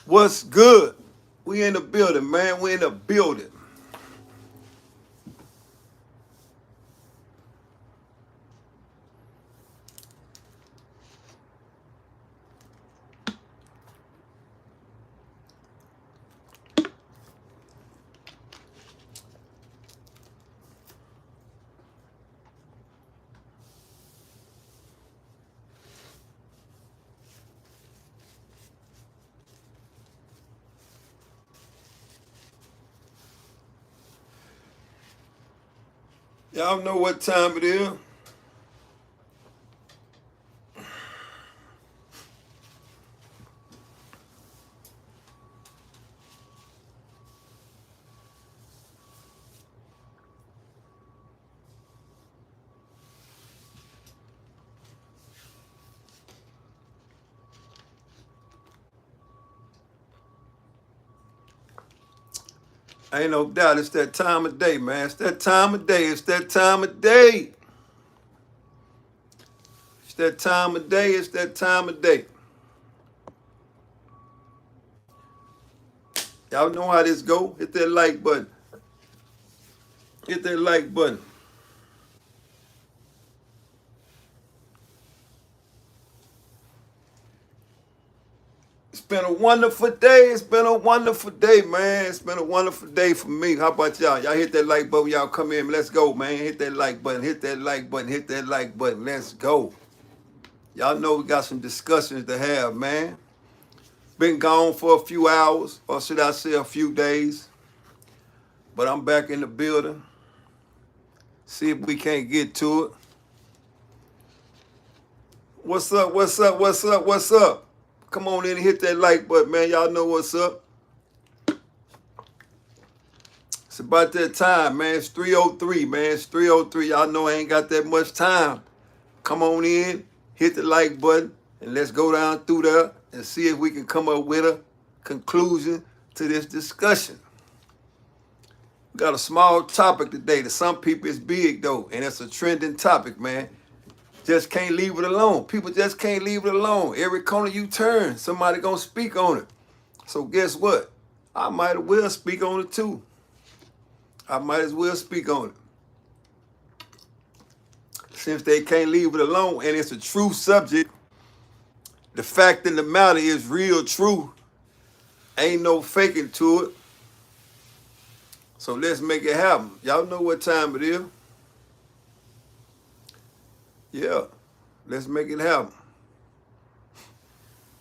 What's good? We in the building, man. We in the building. Y'all know what time it is? Ain't no doubt it's that time of day, man. It's that time of day. It's that time of day. It's that time of day. It's that time of day. Y'all know how this go. Hit that like button. Hit that like button. It's been a wonderful day. It's been a wonderful day, man. It's been a wonderful day for me. How about y'all? Y'all hit that like button. Y'all come in. Let's go, man. Hit that like button. Hit that like button. Hit that like button. Let's go. Y'all know we got some discussions to have, man. Been gone for a few hours, or should I say a few days. But I'm back in the building. See if we can't get to it. What's up? What's up? What's up? What's up? Come on in and hit that like button, man. Y'all know what's up. It's about that time, man. It's 3:03, man. It's 3:03. Y'all know I ain't got that much time. Come on in, hit the like button, and let's go down through there and see if we can come up with a conclusion to this discussion. We got a small topic today. To some people it's big, though, and it's a trending topic, man. Just can't leave it alone. People just can't leave it alone. Every corner you turn, somebody gonna speak on it. So guess what? I might as well speak on it too. I might as well speak on it. Since they can't leave it alone and it's a true subject, the fact in the matter is real true. Ain't no faking to it. So let's make it happen. Y'all know what time it is. Yeah, let's make it happen.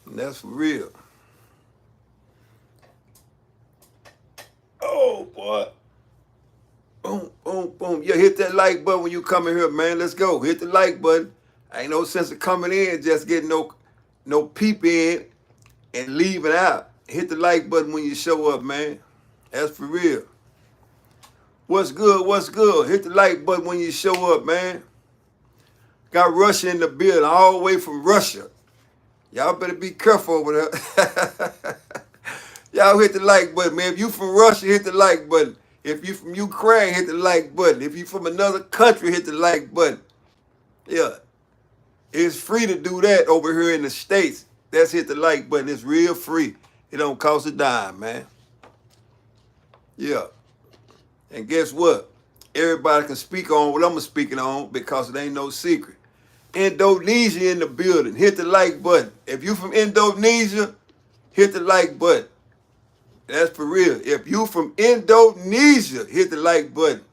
And that's for real. Oh, boy. Boom, boom, boom. Yeah, hit that like button when you come in here, man. Let's go. Hit the like button. Ain't no sense of coming in, just getting no peep in and leaving out. Hit the like button when you show up, man. That's for real. What's good? What's good? Hit the like button when you show up, man. Got Russia in the building, all the way from Russia. Y'all better be careful over there. Y'all hit the like button, man. If you from Russia, hit the like button. If you from Ukraine, hit the like button. If you from another country, hit the like button. Yeah. It's free to do that over here in the States. That's hit the like button. It's real free. It don't cost a dime, man. Yeah. And guess what? Everybody can speak on what I'm speaking on because it ain't no secret. Indonesia in the building. Hit the like button. If you from Indonesia, hit the like button. That's for real. If you from Indonesia, hit the like button.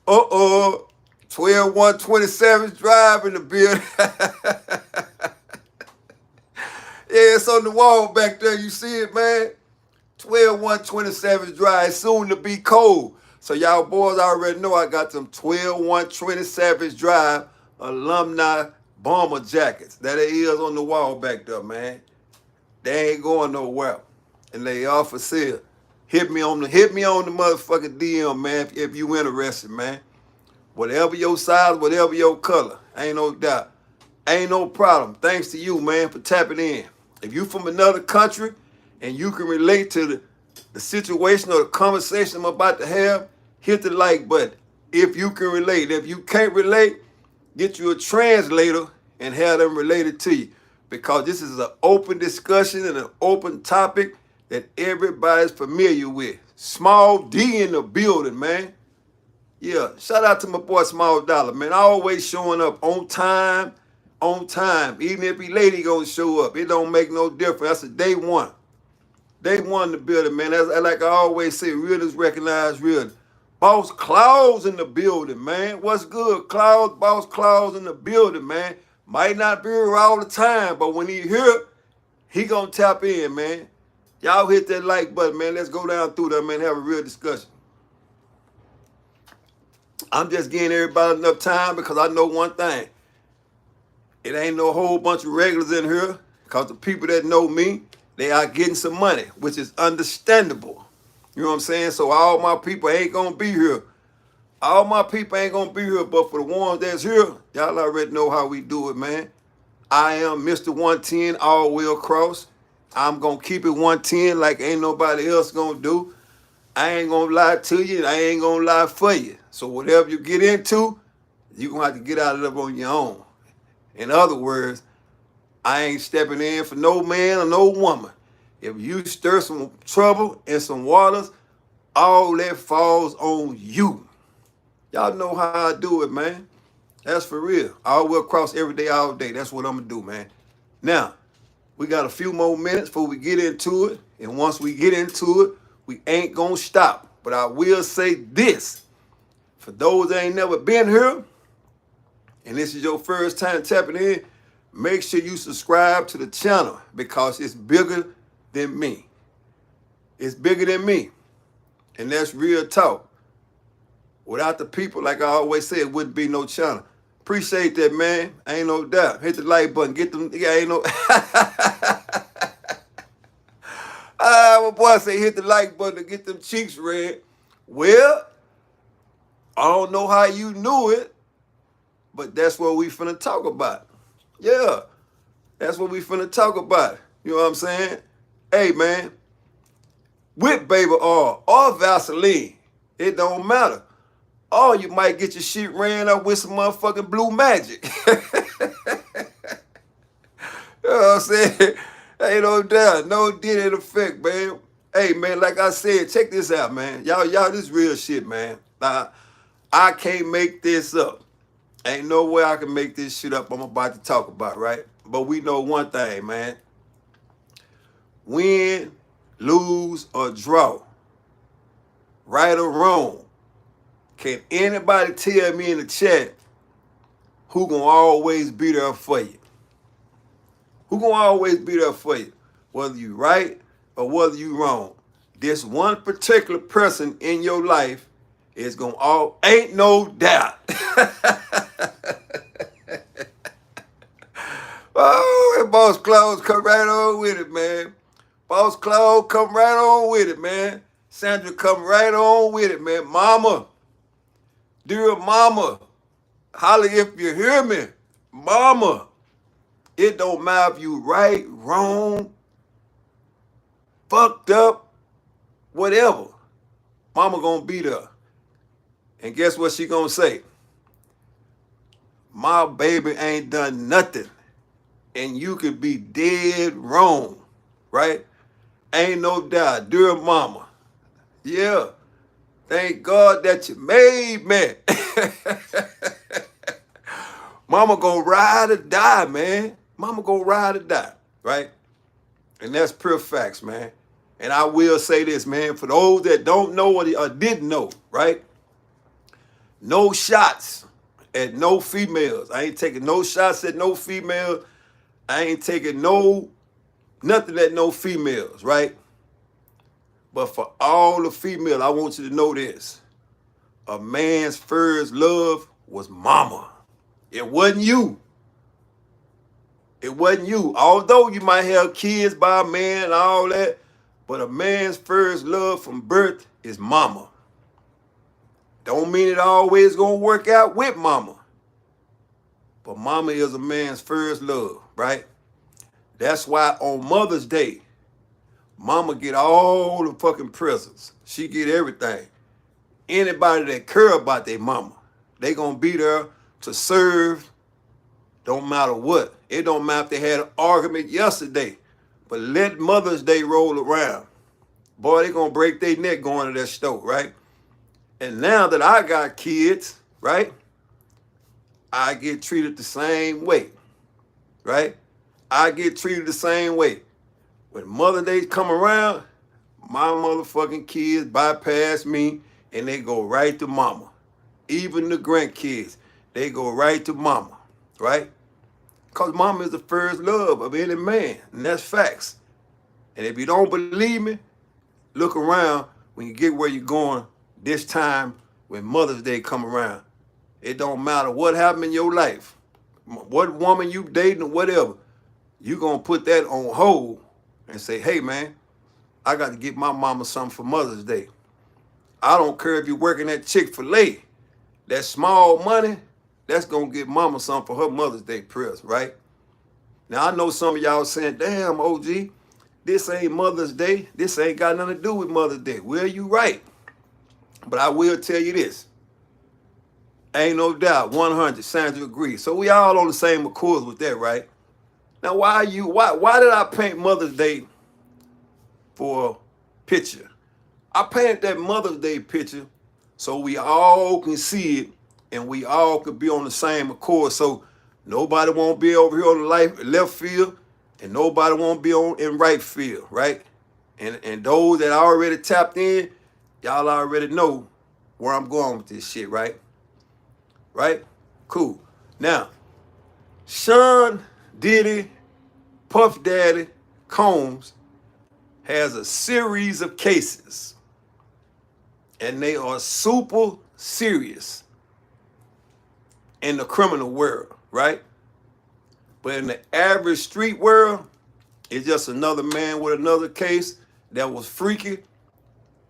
12127 Drive in the building. Yeah, it's on the wall back there. You see it, man? 12127 Drive. It's soon to be cold. So y'all boys already know I got them 12127 Drive alumni bomber jackets. That it is on the wall back there, man. They ain't going nowhere. And they all for sale. Hit me on the motherfucking DM, man, if you interested, man. Whatever your size, whatever your color. Ain't no doubt. Ain't no problem. Thanks to you, man, for tapping in. If you from another country and you can relate to the situation or the conversation I'm about to have, hit the like button. If you can relate. If you can't relate, get you a translator and have them related to you. because this is an open discussion and an open topic that everybody's familiar with. Small D in the building, man. Yeah, shout out to my boy Small Dollar, man. Always showing up on time, on time. Even if he late, he gonna show up. It don't make no difference. That's a day one. Day one in the building, man. That's like I always say, real is recognized real. Boss Claus in the building, man. What's good, Claus? Boss Claus in the building, man. Might not be here all the time, but when he here, he gonna tap in, man. Y'all hit that like button, man. Let's go down through there, man. Have a real discussion. I'm just giving everybody enough time because I know one thing. It ain't no whole bunch of regulars in here because the people that know me, they are getting some money, which is understandable. You know what I'm saying? So all my people ain't going to be here. All my people ain't going to be here, but for the ones that's here, y'all already know how we do it, man. I am Mr. 110 all way across. I'm going to keep it 110 like ain't nobody else going to do. I ain't going to lie to you, and I ain't going to lie for you. So whatever you get into, you're going to have to get out of it on your own. In other words, I ain't stepping in for no man or no woman. If you stir some trouble in some waters, all that falls on you. Y'all know how I do it, man. That's for real. I will cross every day, all day. That's what I'm going to do, man. Now, we got a few more minutes before we get into it. And once we get into it, we ain't going to stop. But I will say this. For those that ain't never been here, and this is your first time tapping in, make sure you subscribe to the channel because it's bigger than me. It's bigger than me. And that's real talk. Without the people, like I always say, it wouldn't be no channel. Appreciate that, man. Ain't no doubt. Hit the like button. Get them. Yeah, ain't no. My boy say hit the like button to get them cheeks red. Well, I don't know how you knew it, but that's what we finna talk about. Yeah, that's what we finna talk about. You know what I'm saying? Hey, man, with baby oil or Vaseline, it don't matter. Or you might get your shit ran up with some motherfucking blue magic. You know what I'm saying? Ain't no doubt. No Diddy effect, man. Hey, man, like I said, check this out, man. Y'all, this real shit, man. I can't make this up. Ain't no way I can make this shit up I'm about to talk about, right? But we know one thing, man. Win, lose, or draw, right or wrong, can anybody tell me in the chat who gonna always be there for you? Who gonna always be there for you? Whether you right or whether you wrong. This one particular person in your life is gonna ain't no doubt. Oh, and Boss Claus come right on with it, man. Boss Claus come right on with it, man. Sandra come right on with it, man. Mama, dear mama, holla if you hear me. Mama, it don't matter if you right, wrong, fucked up, whatever. Mama gonna be there. And guess what she gonna say? My baby ain't done nothing. And you could be dead wrong, right? Ain't no doubt. Dear mama, yeah, thank God that you made me. Mama gonna ride or die, man. Mama gonna ride or die, right? And that's pure facts, man. And I will say this, man, for those that don't know or didn't know, right? No shots at no females. I ain't taking no shots at no females. I ain't taking nothing at no females, right? But for all the females, I want you to know this. A man's first love was mama. It wasn't you. It wasn't you. Although you might have kids by a man and all that, but a man's first love from birth is mama. Don't mean it always gonna work out with mama. But mama is a man's first love, right? That's why on Mother's Day, mama get all the fucking presents. She get everything. Anybody that care about their mama, they gonna be there to serve Don't matter what. It don't matter if they had an argument yesterday. But let Mother's Day roll around. Boy, they gonna break their neck going to that store, right? And now that I got kids, right, I get treated the same way, right? I get treated the same way. When Mother's Day come around, my motherfucking kids bypass me and they go right to mama. Even the grandkids, they go right to mama, right? Because mama is the first love of any man, and that's facts. And if you don't believe me, look around when you get where you're going this time when Mother's Day come around. It don't matter what happened in your life, what woman you dating or whatever, you gonna put that on hold and say, hey man, I got to get my mama something for Mother's Day. I don't care if you're working at Chick-fil-A. That small money, that's gonna get mama something for her Mother's Day present, right? Now I know some of y'all saying, damn, OG, this ain't Mother's Day. This ain't got nothing to do with Mother's Day. Well, you right. But I will tell you this. Ain't no doubt, 100, Sandra agrees. So we all on the same accord with that, right? Now why did I paint Mother's Day for a picture? I painted that Mother's Day picture so we all can see it and we all could be on the same accord. So nobody won't be over here on the left field and nobody won't be in right field, right? And those that already tapped in, y'all already know where I'm going with this shit, right? Right? Cool. Now, Sean Diddy, Puff Daddy, Combs has a series of cases. And they are super serious in the criminal world, right? But in the average street world, it's just another man with another case that was freaky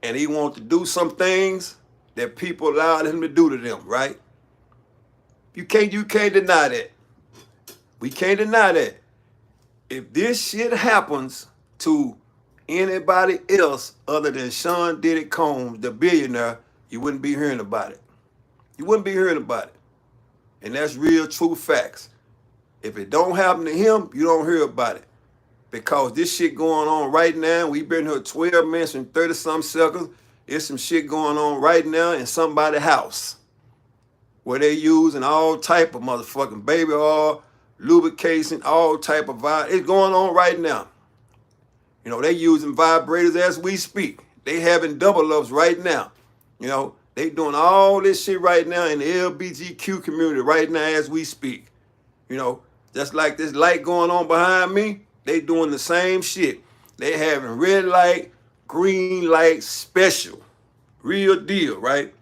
and he wanted to do some things that people allowed him to do to them, right? You can't deny that. We can't deny that. If this shit happens to anybody else other than Sean Diddy Combs, the billionaire, you wouldn't be hearing about it. You wouldn't be hearing about it. And that's real, true facts. If it don't happen to him, you don't hear about it. Because this shit going on right now, we've been here 12 minutes and 30-some seconds. There's some shit going on right now in somebody's house where they using all type of motherfucking baby oil, lubrication, all type of it's going on right now. You know, they using vibrators as we speak. They having double ups right now. You know, they doing all this shit right now in the LGBTQ community right now as we speak. You know, just like this light going on behind me, they doing the same shit. They having red light, green light special. Real deal, right?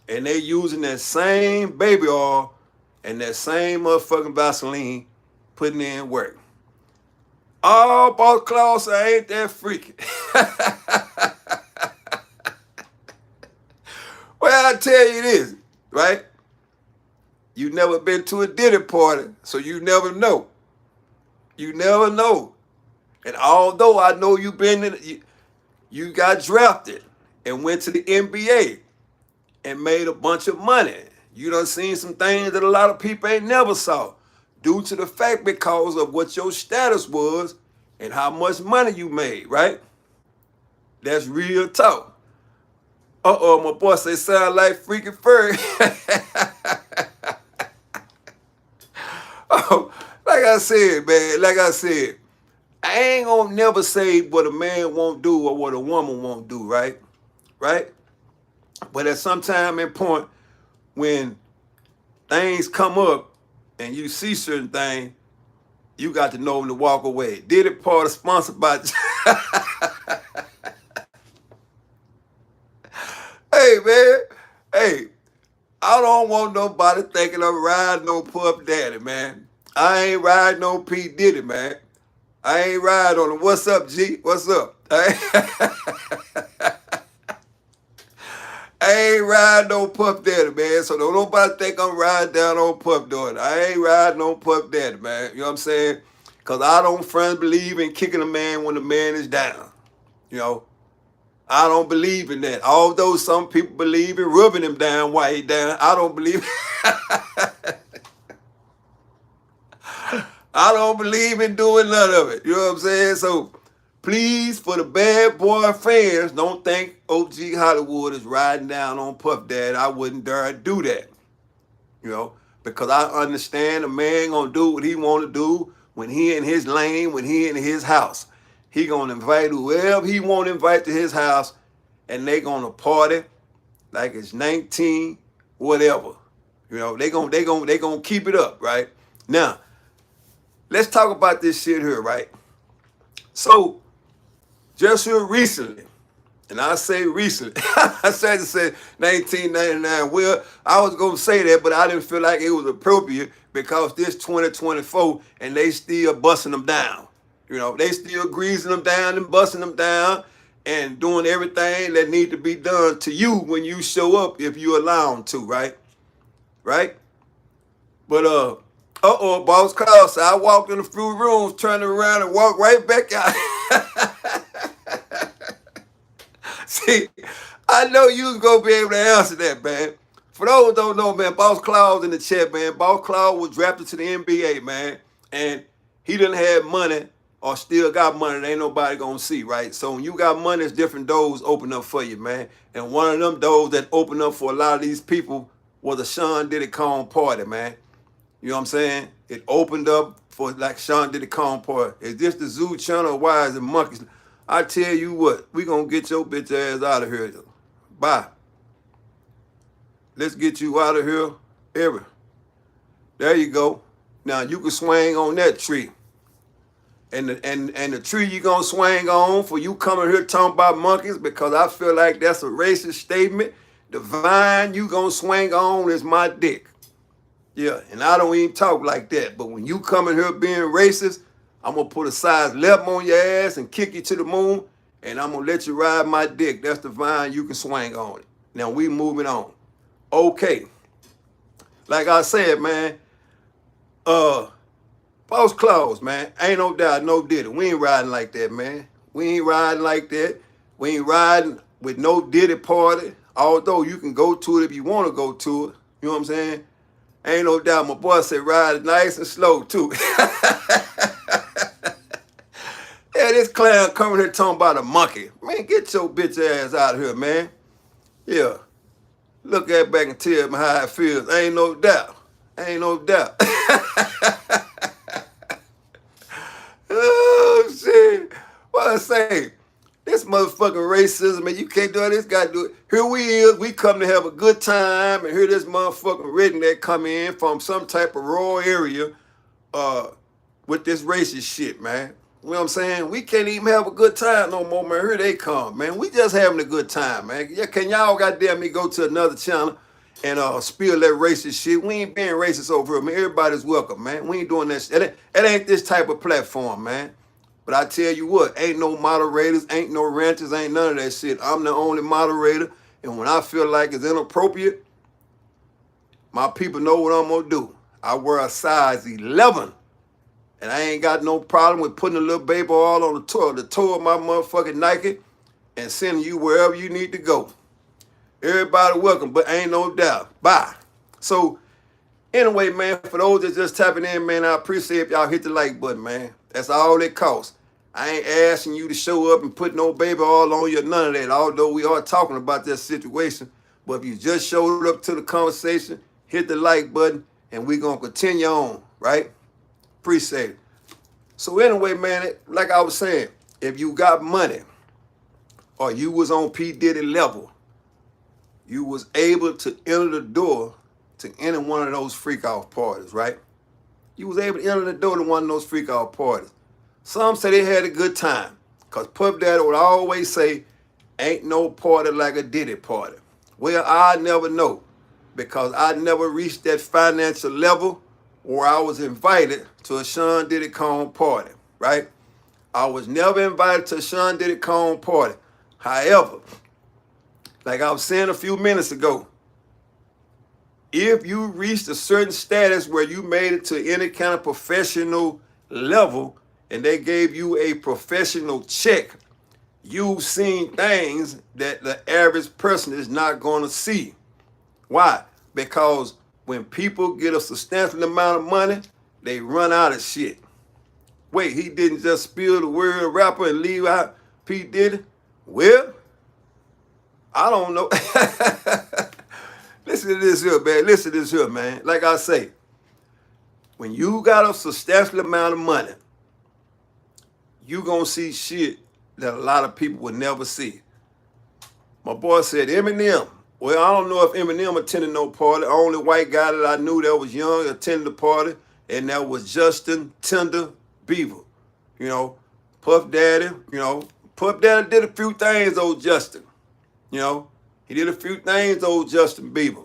And they using that same baby oil and that same motherfucking Vaseline putting in work. Oh, boss Claus, I ain't that freaky. Well, I tell you this, right? You never been to a Diddy party, so you never know. You never know. And although I know you got drafted and went to the NBA and made a bunch of money. You done seen some things that a lot of people ain't never saw due to the fact because of what your status was and how much money you made, right? That's real talk. Uh-oh, my boy say sound like Freaky Furry. Oh, like I said, man, I ain't gonna never say what a man won't do or what a woman won't do, right? Right? But at some time and point, when things come up and you see certain things, you got to know when to walk away. Diddy party sponsored by... Hey, man. Hey, I don't want nobody thinking I'm riding no Puff Daddy, man. I ain't riding no P. Diddy, man. I ain't riding on him. What's up, G? What's up? I ain't riding no Puff Daddy, man. So don't nobody think I'm riding down on Puff Daddy. I ain't riding on Puff Daddy, man. You know what I'm saying? Because I don't believe in kicking a man when the man is down. You know? I don't believe in that. Although some people believe in rubbing him down while he down, I don't believe. I don't believe in doing none of it. You know what I'm saying? So please, for the bad boy fans, don't think OG Hollywood is riding down on Puff Daddy. I wouldn't dare do that. You know, because I understand a man gonna do what he want to do when he in his lane, when he in his house. He gonna invite whoever he want to invite to his house, and they gonna party like it's 19, whatever. You know, they gonna keep it up, right? Now, let's talk about this shit here, right? So, just here recently, and I say recently, I said to say 1999. Well, I was gonna say that, but I didn't feel like it was appropriate because this 2024 and they still busting them down. You know, they still greasing them down and busting them down and doing everything that need to be done to you when you show up if you allow them to, right? Right? But Boss Carl said I walked in a few rooms, turned around and walked right back out. See, I know you was gonna be able to answer that, man. For those who don't know, man, Boss Claus in the chat, man. Boss Claus was drafted to the NBA, man, and he didn't have money or still got money that ain't nobody gonna see, right? So when you got money, it's different doors open up for you, man. And one of them doors that opened up for a lot of these people was a Sean Diddy Kong party, man. You know what I'm saying? It opened up for like Sean Diddy Kong party. Is this the Zoo Channel or why is it monkeys? I tell you what, we gonna get your bitch ass out of here. Bye. Let's get you out of here. There you go. Now you can swing on that tree. And the tree you gonna swing on for you coming here talking about monkeys, because I feel like that's a racist statement. The vine you gonna swing on is my dick. Yeah, and I don't even talk like that. But when you come in here being racist, I'm gonna put a size 11 on your ass and kick you to the moon, and I'm gonna let you ride my dick. That's the vine you can swing on it. Now we moving on. Okay. Like I said, man, Boss Claus, man, ain't no doubt, no Diddy. We ain't riding like that, man. We ain't riding like that. We ain't riding with no Diddy party, although you can go to it if you want to go to it. You know what I'm saying? Ain't no doubt. My boy said ride it nice and slow, too. Yeah, this clown coming here talking about a monkey. Man, get your bitch ass out of here, man. Yeah. Look at it back and tell me how it feels. Ain't no doubt. Ain't no doubt. Oh, shit. What I say? This motherfucking racism, man, you can't do it. This guy do it. Here we is. We come to have a good time, and here this motherfucking redneck come in from some type of rural area with this racist shit, man. You know what I'm saying? We can't even have a good time no more, man. Here they come, man. We just having a good time, man. Yeah, can y'all goddamn me go to another channel and spill that racist shit? We ain't being racist over here, man. Everybody's welcome, man. We ain't doing that shit. It ain't this type of platform, man. But I tell you what, ain't no moderators, ain't no ranters, ain't none of that shit. I'm the only moderator, and when I feel like it's inappropriate, my people know what I'm gonna do. I wear a size 11. And I ain't got no problem with putting a little baby oil on the toe of my motherfucking Nike and sending you wherever you need to go. Everybody welcome, but ain't no doubt. Bye. So, anyway, man, for those that just tapping in, man, I appreciate if y'all hit the like button, man. That's all it costs. I ain't asking you to show up and put no baby oil on you or none of that, although we are talking about that situation. But if you just showed up to the conversation, hit the like button, and we're going to continue on, right? Appreciate it. So anyway, man, like I was saying, if you got money or you was on P. Diddy level, you was able to enter the door to any one of those freak-off parties, right? You was able to enter the door to one of those freak-off parties. Some say they had a good time, because Puff Daddy would always say, ain't no party like a Diddy party. Well, I never know, because I never reached that financial level where I was invited to a Sean Diddy Kong party, right? I was never invited to a Sean Diddy Kong party. However, like I was saying a few minutes ago, if you reached a certain status where you made it to any kind of professional level and they gave you a professional check, you've seen things that the average person is not going to see. Why? Because when people get a substantial amount of money, they run out of shit. Wait, he didn't just spill the word rapper and leave out P. Diddy? Well, I don't know. Listen to this here, man. Listen to this here, man. Like I say, when you got a substantial amount of money, you gonna see shit that a lot of people would never see. My boy said Eminem. Well, I don't know if Eminem attended no party. The only white guy that I knew that was young attended the party, and that was Justin Tender Bieber. You know, Puff Daddy, you know. Puff Daddy did a few things, old Justin. You know, he did a few things, old Justin Bieber.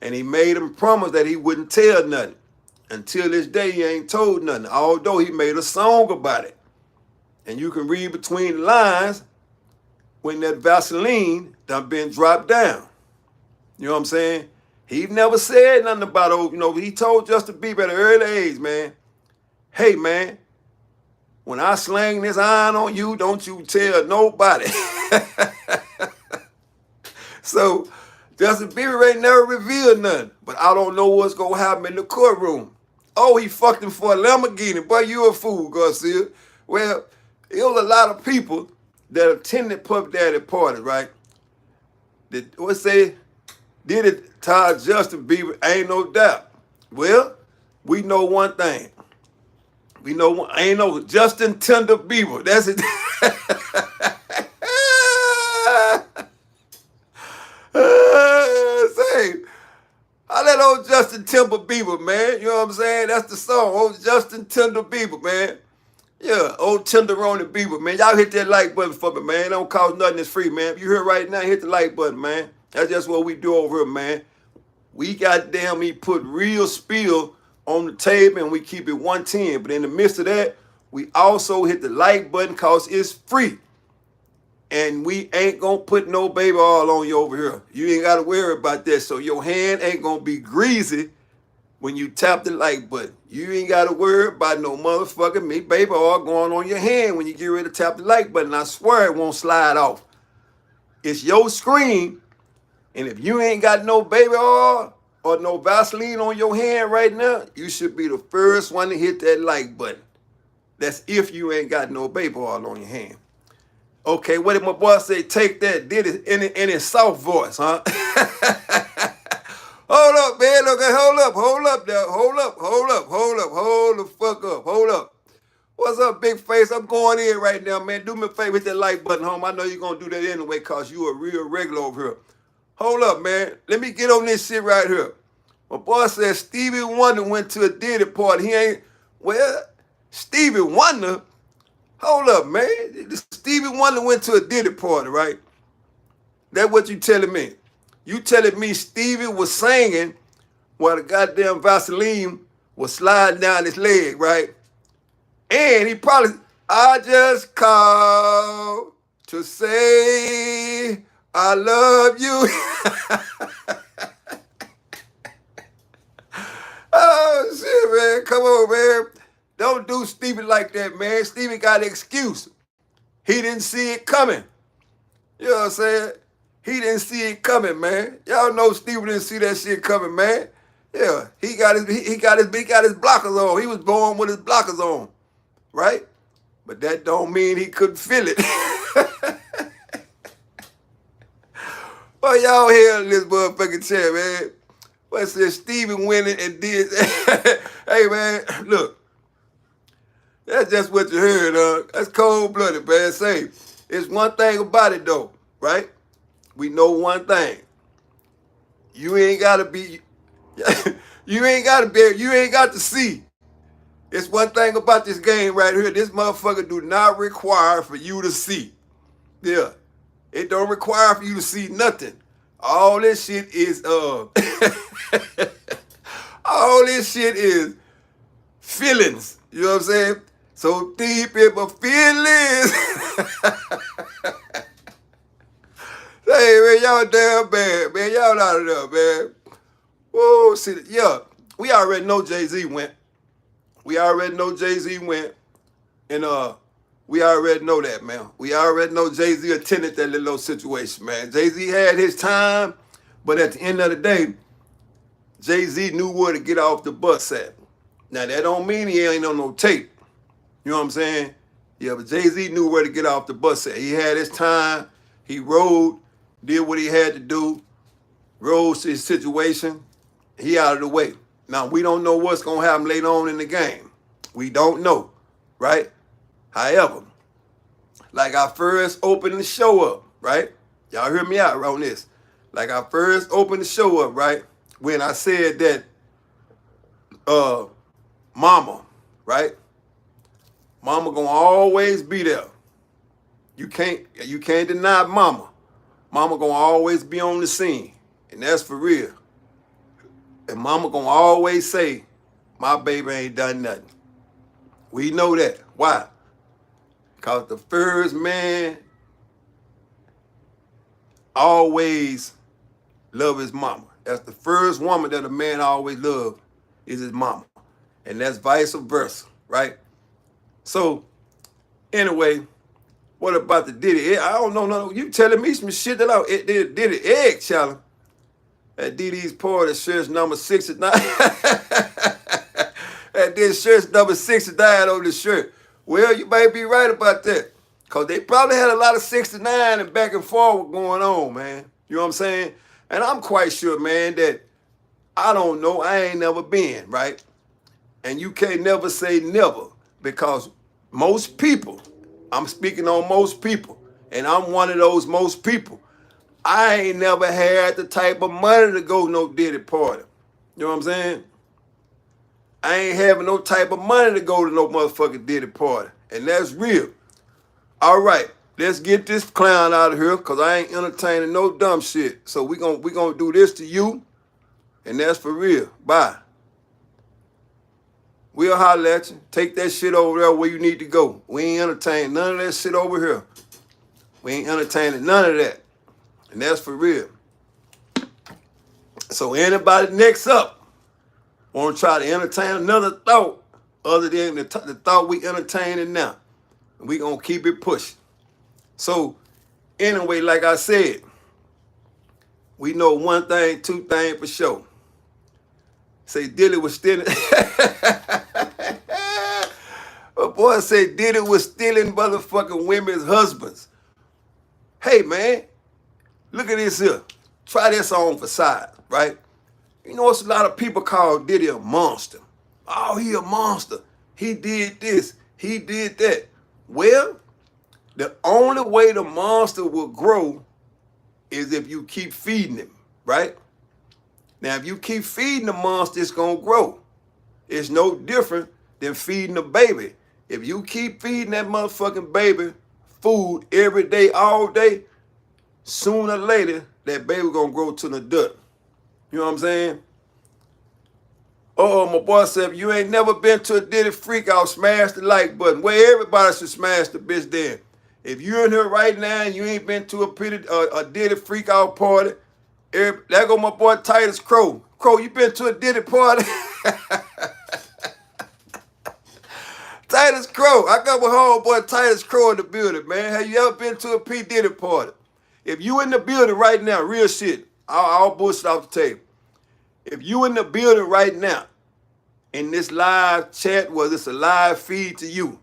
And he made him promise that he wouldn't tell nothing. Until this day, he ain't told nothing, although he made a song about it. And you can read between the lines when that Vaseline done been dropped down. You know what I'm saying? He never said nothing about, you know, he told Justin Bieber at an early age, man, hey, man, when I slang this iron on you, don't you tell nobody. So, Justin Bieber ain't never revealed nothing, but I don't know what's going to happen in the courtroom. Oh, he fucked him for a Lamborghini. Boy, you a fool, Garcia. Well, it was a lot of people that attended Puff Daddy parties, right? That would say, did it tie Justin Bieber? Ain't no doubt. Well, we know one thing. We know ain't no Justin Tender Bieber. That's it. Say, I let old Justin Timber Bieber, man. You know what I'm saying? That's the song. Old Justin Tender Bieber, man. Yeah, old Tenderoni Bieber, man. Y'all hit that like button for me, man. It don't cost nothing. It's free, man. If you here right now, hit the like button, man. That's just what we do over here, man. We put real spill on the table and we keep it 110. But in the midst of that, we also hit the like button because it's free. And we ain't gonna put no baby oil on you over here. You ain't gotta worry about that. So your hand ain't gonna be greasy when you tap the like button. You ain't gotta worry about no motherfucking me baby oil going on your hand when you get ready to tap the like button. I swear it won't slide off. It's your screen, and if you ain't got no baby oil or no Vaseline on your hand right now, you should be the first one to hit that like button. That's if you ain't got no baby oil on your hand. Okay, what did my boy say? Take that, did it in his soft voice, huh? Hold up, man. Look, hold up there. Hold the fuck up. Hold up. What's up, big face? I'm going in right now, man. Do me a favor, hit that like button, home. I know you're going to do that anyway because you a real regular over here. Hold up, man. Let me get on this shit right here. My boy said Stevie Wonder went to a Diddy party. Well, Stevie Wonder? Hold up, man. Stevie Wonder went to a Diddy party, right? That's what you telling me. You telling me Stevie was singing while the goddamn Vaseline was sliding down his leg, right? And he probably, I just called to say I love you. Oh, shit, man. Come on, man. Don't do Stevie like that, man. Stevie got an excuse. He didn't see it coming. You know what I'm saying? He didn't see it coming, man. Y'all know Stevie didn't see that shit coming, man. Yeah, he got his blockers on. He was born with his blockers on, right? But that don't mean he couldn't feel it. Well, y'all hear this motherfucking chair, man. What said Stevie went and did? Hey, man, look. That's just what you heard, That's cold-blooded, man. Say, it's one thing about it, though, right? We know one thing. You ain't got to see. It's one thing about this game right here. This motherfucker do not require for you to see. Yeah. It don't require for you to see nothing. All this shit is, all this shit is feelings. You know what I'm saying? So deep in my feelings. Hey, man, y'all damn bad, man. Y'all out of there, man. Whoa, see, yeah. We already know Jay-Z went. We already know Jay-Z went. And we already know that, man. We already know Jay-Z attended that little situation, man. Jay-Z had his time, but at the end of the day, Jay-Z knew where to get off the bus at. Now, that don't mean he ain't on no tape. You know what I'm saying? Yeah, but Jay-Z knew where to get off the bus at. He had his time. He rode, did what he had to do, rose to his situation. He out of the way. Now, we don't know what's going to happen later on in the game. We don't know, right? However, like I first opened the show up, right? Y'all hear me out on this. Like I first opened the show up, right? When I said that mama, right? Mama gonna always be there. You can't deny mama. Mama gonna always be on the scene. And that's for real. And mama gonna always say, my baby ain't done nothing. We know that. Why? Because the first man always love his mama. That's the first woman that a man always love is his mama. And that's vice versa, right? So, anyway, what about the Diddy? I don't know. No, you telling me some shit that I did Diddy egg challenge at Diddy's party, shirts number 69. At this shirt's number 69 on the shirt. Well, you might be right about that. Because they probably had a lot of 69 and back and forward going on, man. You know what I'm saying? And I'm quite sure, man, that I don't know. I ain't never been, right? And you can't never say never because most people, I'm speaking on most people, and I'm one of those most people. I ain't never had the type of money to go to no Diddy party. You know what I'm saying? I ain't having no type of money to go to no motherfucking Diddy party. And that's real. All right, let's get this clown out of here because I ain't entertaining no dumb shit. So we gonna do this to you, and that's for real. Bye. We'll holler at you. Take that shit over there where you need to go. We ain't entertaining none of that shit over here. We ain't entertaining none of that. And that's for real. So anybody next up want to try to entertain another thought other than the thought we entertaining now. And we going to keep it pushing. So anyway, like I said, we know one thing, two things for sure. Say Diddy was stealing. A boy said Diddy was stealing motherfucking women's husbands. Hey, man, look at this here. Try this on for size, right? You know, it's a lot of people call Diddy a monster. Oh, he a monster. He did this. He did that. Well, the only way the monster will grow is if you keep feeding him, right? Now, if you keep feeding the monster, it's going to grow. It's no different than feeding a baby. If you keep feeding that motherfucking baby food every day, all day, sooner or later, that baby going to grow to an adult. You know what I'm saying? Oh, my boy said, if you ain't never been to a Diddy freak out, smash the like button. Well, everybody should smash the bitch then. If you're in here right now and you ain't been to a Diddy freak out party, there go my boy Titus Crow. Crow, you been to a Diddy party? Titus Crow. I got my homeboy Titus Crow in the building, man. Have you ever been to a P. Diddy party? If you in the building right now, real shit, I'll bullshit off the table. If you in the building right now, in this live chat, well, it's a live feed to you.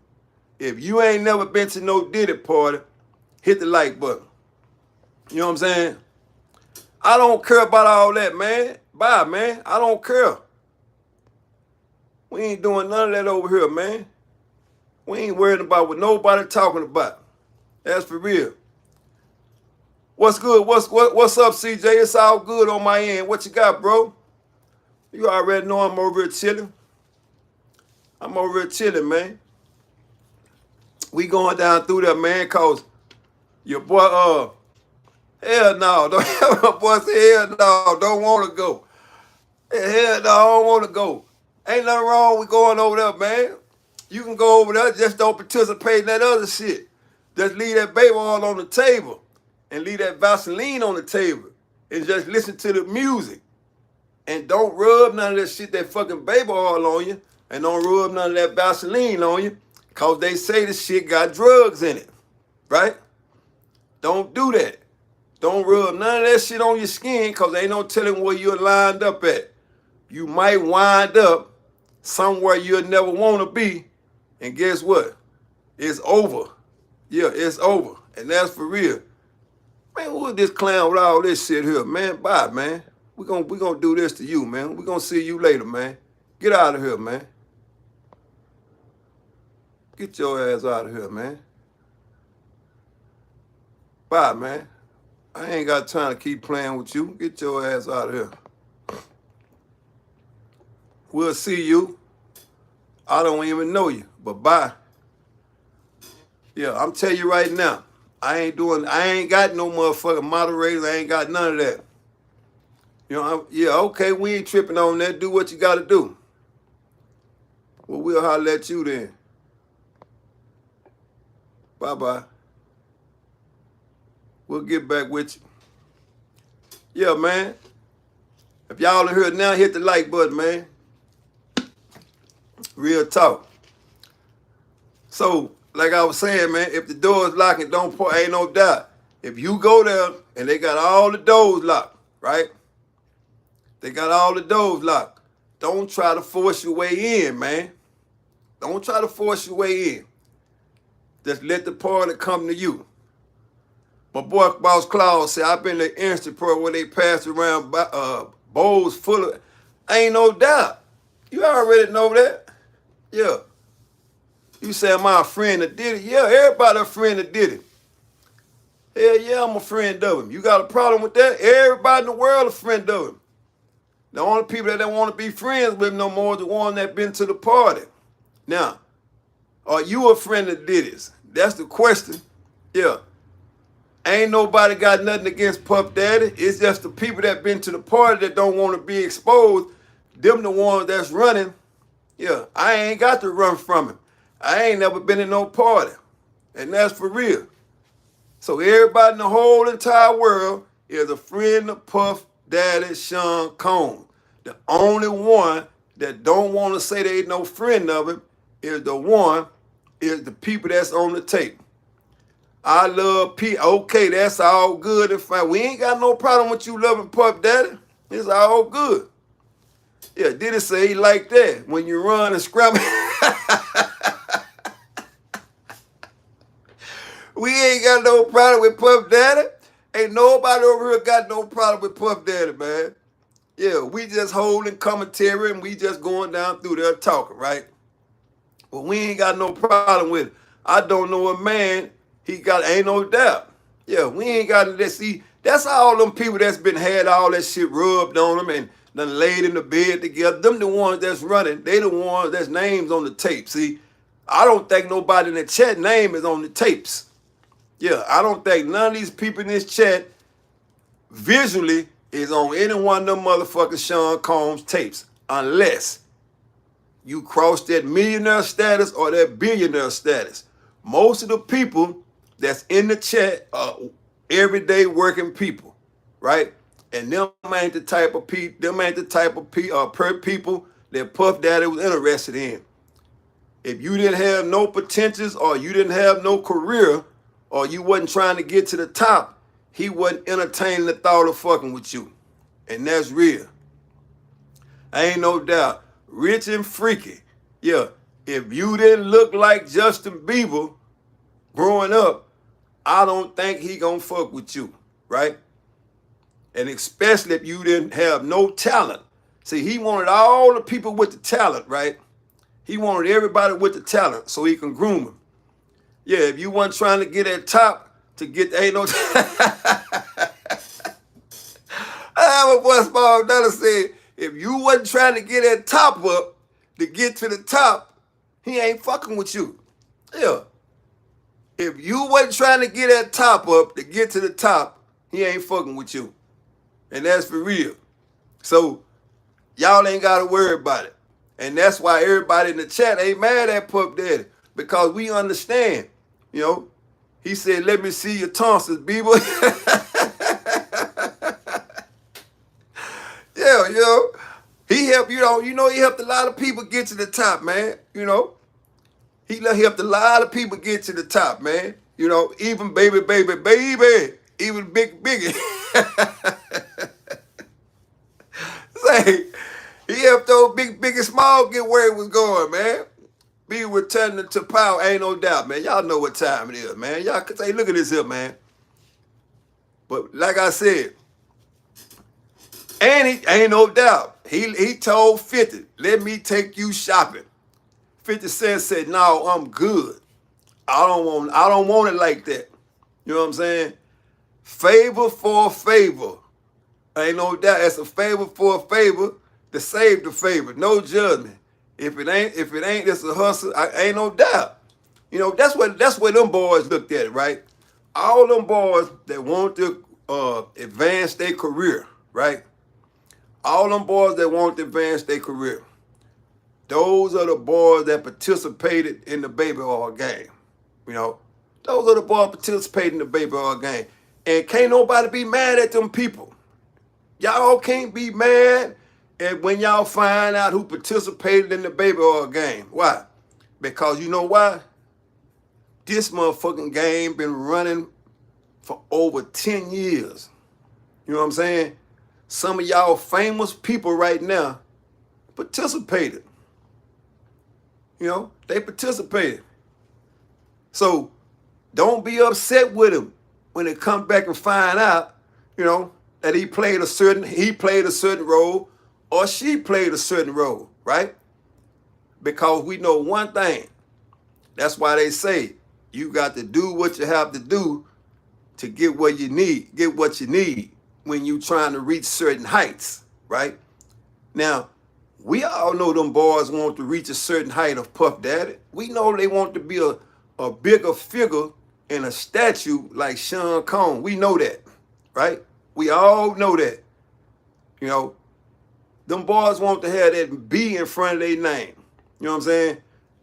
If you ain't never been to no Diddy party, hit the like button. You know what I'm saying? I don't care about all that, man. Bye, man. I don't care. We ain't doing none of that over here, man. We ain't worried about what nobody talking about. That's for real. What's good? What's up, CJ? It's all good on my end. What you got, bro? You already know I'm over here chilling. I'm over here chilling, man. We going down through there, man, cause your boy, hell no. My boy say, hell no, don't want to go. Hell no, I don't want to go. Ain't nothing wrong with going over there, man. You can go over there, just don't participate in that other shit. Just leave that baby oil on the table and leave that Vaseline on the table and just listen to the music. And don't rub none of that shit, that fucking baby oil on you, and don't rub none of that Vaseline on you, because they say the shit got drugs in it, right? Don't do that. Don't rub none of that shit on your skin, because ain't no telling where you're lined up at. You might wind up somewhere you'll never want to be. And guess what? It's over. Yeah, it's over. And that's for real. Man, who is this clown with all this shit here, man? Bye, man. We gonna do this to you, man. We gonna see you later, man. Get out of here, man. Get your ass out of here, man. Bye, man. I ain't got time to keep playing with you. Get your ass out of here. We'll see you. I don't even know you, but bye. Yeah, I'm telling you right now, I ain't got no motherfucking moderators. I ain't got none of that. You know, yeah, okay, we ain't tripping on that. Do what you got to do. Well, we'll holler at you then. Bye-bye. We'll get back with you. Yeah, man. If y'all in here now, hit the like button, man. Real talk. So, like I was saying, man, if the door is locked and don't pour, ain't no doubt. If you go there and they got all the doors locked, right? They got all the doors locked. Don't try to force your way in, man. Don't try to force your way in. Just let the party come to you. My boy, Boss Claus, said, I've been to the instant part where they pass around bowls full of, ain't no doubt. You already know that. Yeah. You say, am I a friend of Diddy? Yeah, everybody a friend of Diddy. Hell yeah, I'm a friend of him. You got a problem with that? Everybody in the world a friend of him. The only people that don't want to be friends with him no more is the one that been to the party. Now, are you a friend of Diddy's? That's the question. Yeah. Ain't nobody got nothing against Puff Daddy. It's just the people that been to the party that don't want to be exposed. Them the ones that's running. Yeah, I ain't got to run from him. I ain't never been in no party. And that's for real. So everybody in the whole entire world is a friend of Puff Daddy Sean Combs. The only one that don't want to say they ain't no friend of him is the people that's on the tape. I love P. Okay, that's all good and fine. We ain't got no problem with you loving Puff Daddy. It's all good. Yeah, Diddy say he like that. When you run and scramble. We ain't got no problem with Puff Daddy. Ain't nobody over here got no problem with Puff Daddy, man. Yeah, we just holding commentary and we just going down through there talking, right? But we ain't got no problem with it. I don't know a man, ain't no doubt. Yeah, we ain't got to see. That's all them people that's been had all that shit rubbed on them and done laid in the bed together. Them the ones that's running. They the ones that's names on the tape. See, I don't think nobody in the chat name is on the tapes. Yeah, I don't think none of these people in this chat visually is on any one of them motherfucking Sean Combs tapes unless you cross that millionaire status or that billionaire status. Most of the people that's in the chat are everyday working people, right? And them ain't the type of people that Puff Daddy was interested in. If you didn't have no potentials or you didn't have no career or you wasn't trying to get to the top, he wasn't entertaining the thought of fucking with you. And that's real. Ain't no doubt. Rich and freaky. Yeah, if you didn't look like Justin Bieber growing up, I don't think he gonna fuck with you, right? And especially if you didn't have no talent. See, he wanted all the people with the talent, right? He wanted everybody with the talent so he can groom them. Yeah, if you wasn't trying to get at top to get, ain't no. My boy Small Dollar said, if you wasn't trying to get that top up to get to the top, he ain't fucking with you. Yeah. If you wasn't trying to get that top up to get to the top, he ain't fucking with you. And that's for real. So, y'all ain't got to worry about it. And that's why everybody in the chat ain't mad at Puff Daddy. Because we understand, you know. He said, let me see your tonsils, Bieber. Yeah, you know. He helped, he helped a lot of people get to the top, man. You know. He helped a lot of people get to the top, man. You know, even baby. Even biggie. Say, He helped those big and small get where it was going, man. Be returning to power, ain't no doubt, man. Y'all know what time it is, man. Y'all can say, look at this here, man. But like I said, and he ain't no doubt. He told 50, let me take you shopping. 50 Cent said, no, I'm good. I don't want it like that. You know what I'm saying? Favor for a favor. Ain't no doubt. That's a favor for a favor to save the favor. No judgment. If it ain't, it's a hustle. Ain't no doubt. You know, that's what them boys looked at it, right? All them boys that want to advance their career, right? All them boys that want to advance their career. Those are the boys that participated in the baby oil game. You know, those are the boys participating in the baby oil game. And can't nobody be mad at them people. Y'all can't be mad at when y'all find out who participated in the baby oil game. Why? Because you know why? This motherfucking game been running for over 10 years. You know what I'm saying? Some of y'all famous people right now participated. You know, they participated. So don't be upset with him when they come back and find out, you know, that he played a certain role or she played a certain role, right? Because we know one thing. That's why they say you got to do what you have to do to get what you need when you trying to reach certain heights, right? Now, we all know them boys want to reach a certain height of Puff Daddy. We know they want to be a bigger figure in a statue like Sean Combs. We know that, right? We all know that. You know, them boys want to have that B in front of their name. You know what I'm saying?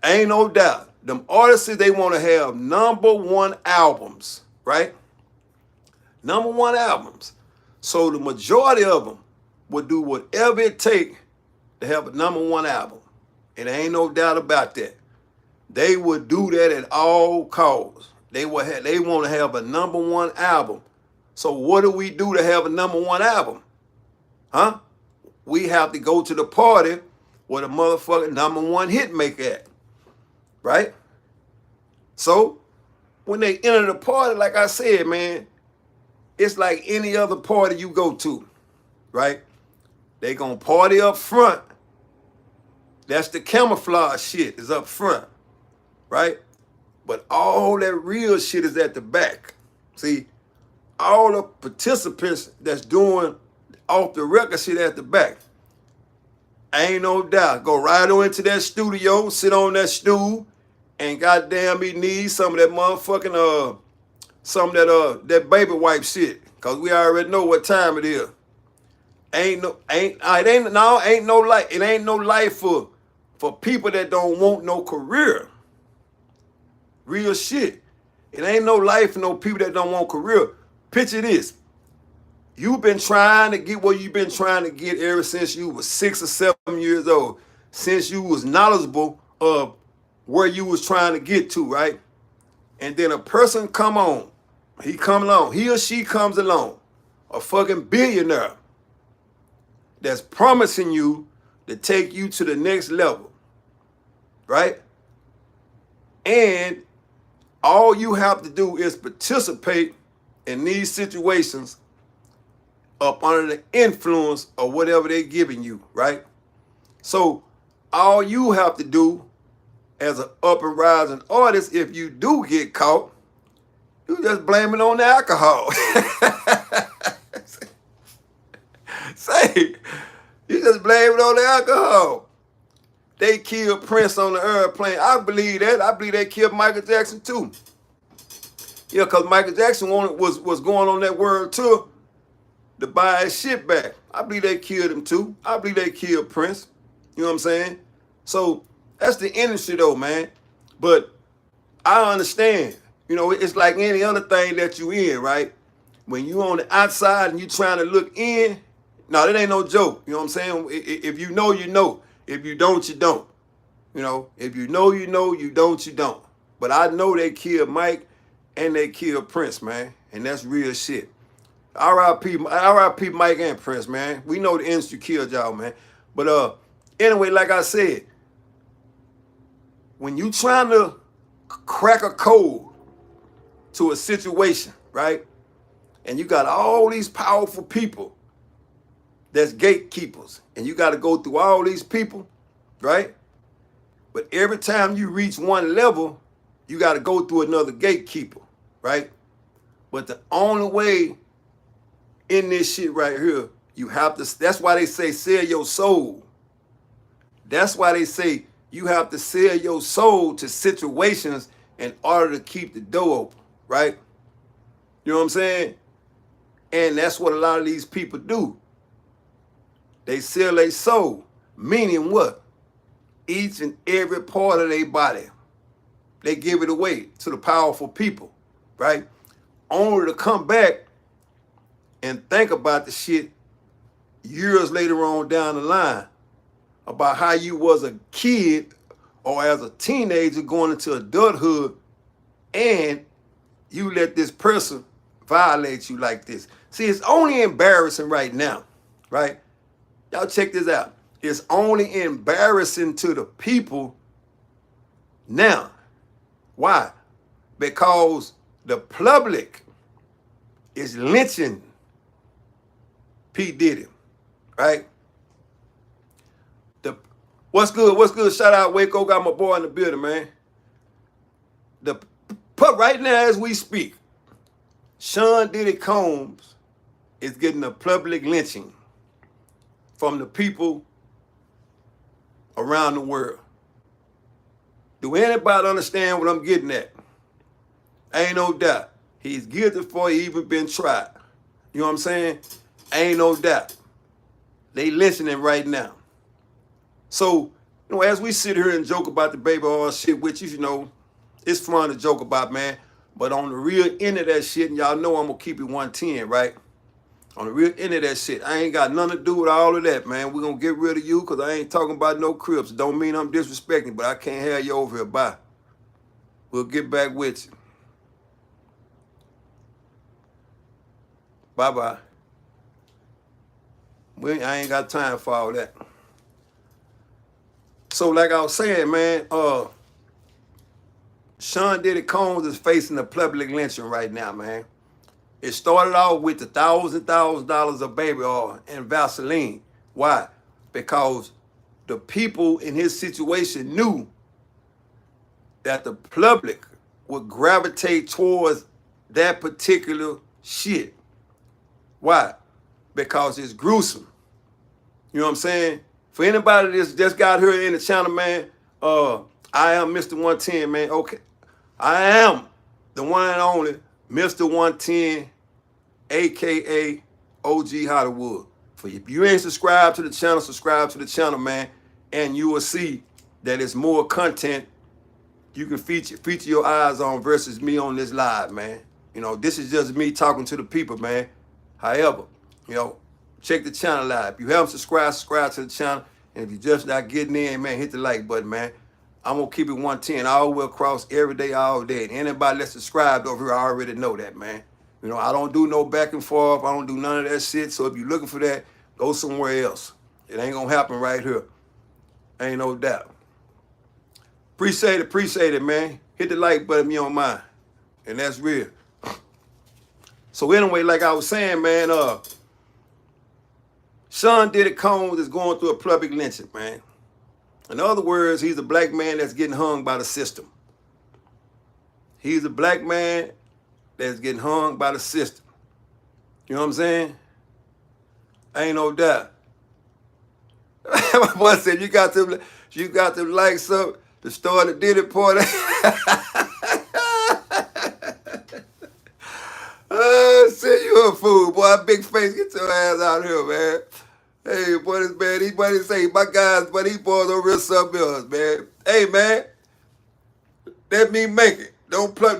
Ain't no doubt. Them artists, they want to have #1 albums, right? #1 albums. So the majority of them would do whatever it takes to have a #1 album. And there ain't no doubt about that. They would do that at all costs. They want to have a #1 album. So what do we do to have a #1 album? Huh? We have to go to the party where the motherfucking #1 hit maker at. Right? So when they enter the party, like I said, man, it's like any other party you go to, right? They gonna party up front. That's the camouflage shit is up front, right? But all that real shit is at the back. See, all the participants that's doing off the record shit at the back. Ain't no doubt. Go right on into that studio, sit on that stool, and goddamn me need some of that motherfucking some of that baby wipe shit. Cause we already know what time it is. Ain't no life for people that don't want no career. Real shit. It ain't no life for no people that don't want career. Picture this. You've been trying to get what you've been trying to get ever since you was 6 or 7 years old. Since you was knowledgeable of where you was trying to get to, right? And then a person come on. He or she comes along. A fucking billionaire that's promising you to take you to the next level, right? And all you have to do is participate in these situations up under the influence of whatever they're giving you, right? So all you have to do as an up and rising artist, if you do get caught, you just blame it on the alcohol. Say, you just blame it on the alcohol. They killed Prince on the airplane. I believe that. I believe they killed Michael Jackson too. Yeah, because Michael Jackson was going on that world tour to buy his shit back. I believe they killed him too. I believe they killed Prince. You know what I'm saying? So that's the industry though, man. But I understand. You know, it's like any other thing that you in, right? When you on the outside and you trying to look in, no, that ain't no joke. You know what I'm saying? If you know, you know. If you don't, you don't. You know, if you know, you know. You don't, you don't. But I know they killed Mike and they killed Prince, man. And that's real shit. R.I.P. Mike and Prince, man. We know the industry killed y'all, man. But anyway, like I said, when you trying to crack a code to a situation, right? And you got all these powerful people that's gatekeepers, and you got to go through all these people, right? But every time you reach one level, you got to go through another gatekeeper, right? But the only way in this shit right here, you have to, that's why they say sell your soul. That's why they say you have to sell your soul to situations in order to keep the door open, right? You know what I'm saying? And that's what a lot of these people do. They sell their soul, meaning what? Each and every part of their body. They give it away to the powerful people, right? Only to come back and think about the shit years later on down the line about how you was a kid or as a teenager going into adulthood and you let this person violate you like this. See, it's only embarrassing right now, right? Y'all check this out. It's only embarrassing to the people now. Why? Because the public is lynching P. Diddy, right? What's good? What's good? Shout out Waco. Got my boy in the building, man. Right now as we speak, Sean Diddy Combs is getting a public lynching from the people around the world. Do anybody understand what I'm getting at? Ain't no doubt. He's guilty before he even been tried. You know what I'm saying? Ain't no doubt. They listening right now. So, as we sit here and joke about the baby oil shit, which, it's fun to joke about, man. But on the real end of that shit, and y'all know I'm going to keep it 110, right? On the real end of that shit, I ain't got nothing to do with all of that, man. We're going to get rid of you because I ain't talking about no Crips. Don't mean I'm disrespecting, but I can't have you over here. Bye. We'll get back with you. Bye-bye. I ain't got time for all that. So like I was saying, man, Sean Diddy Combs is facing a public lynching right now, man. It started off with the $1,000 of baby oil and Vaseline. Why? Because the people in his situation knew that the public would gravitate towards that particular shit. Why? Because it's gruesome. You know what I'm saying? For anybody that's just got here in the channel, man, I am Mr. 110, man. Okay. I am the one and only Mr. 110, a.k.a. OG Hollywood. If you ain't subscribed to the channel, subscribe to the channel, man, and you will see that it's more content you can feature your eyes on versus me on this live, man. This is just me talking to the people, man. However, check the channel out. If you haven't subscribe to the channel. And if you're just not getting in, man, hit the like button, man. I'm going to keep it 110 all the way across every day, all day. And anybody that's subscribed over here, I already know that, man. I don't do no back and forth. I don't do none of that shit. So if you're looking for that, go somewhere else. It ain't going to happen right here. Ain't no doubt. Appreciate it, man. Hit the like button if you don't mind. And that's real. So anyway, like I was saying, man, Sean Diddy Combs is going through a public lynching, man. In other words, he's a black man that's getting hung by the system. He's a black man that's getting hung by the system. You know what I'm saying? Ain't no doubt. My boy said, you got to like something to start a Diddy party. Say you a fool, boy. Big face, get your ass out here, man. Hey, boy, this man, he buddy say, my guys, but these boys over here something else, man. Hey, man, let me make it. Don't run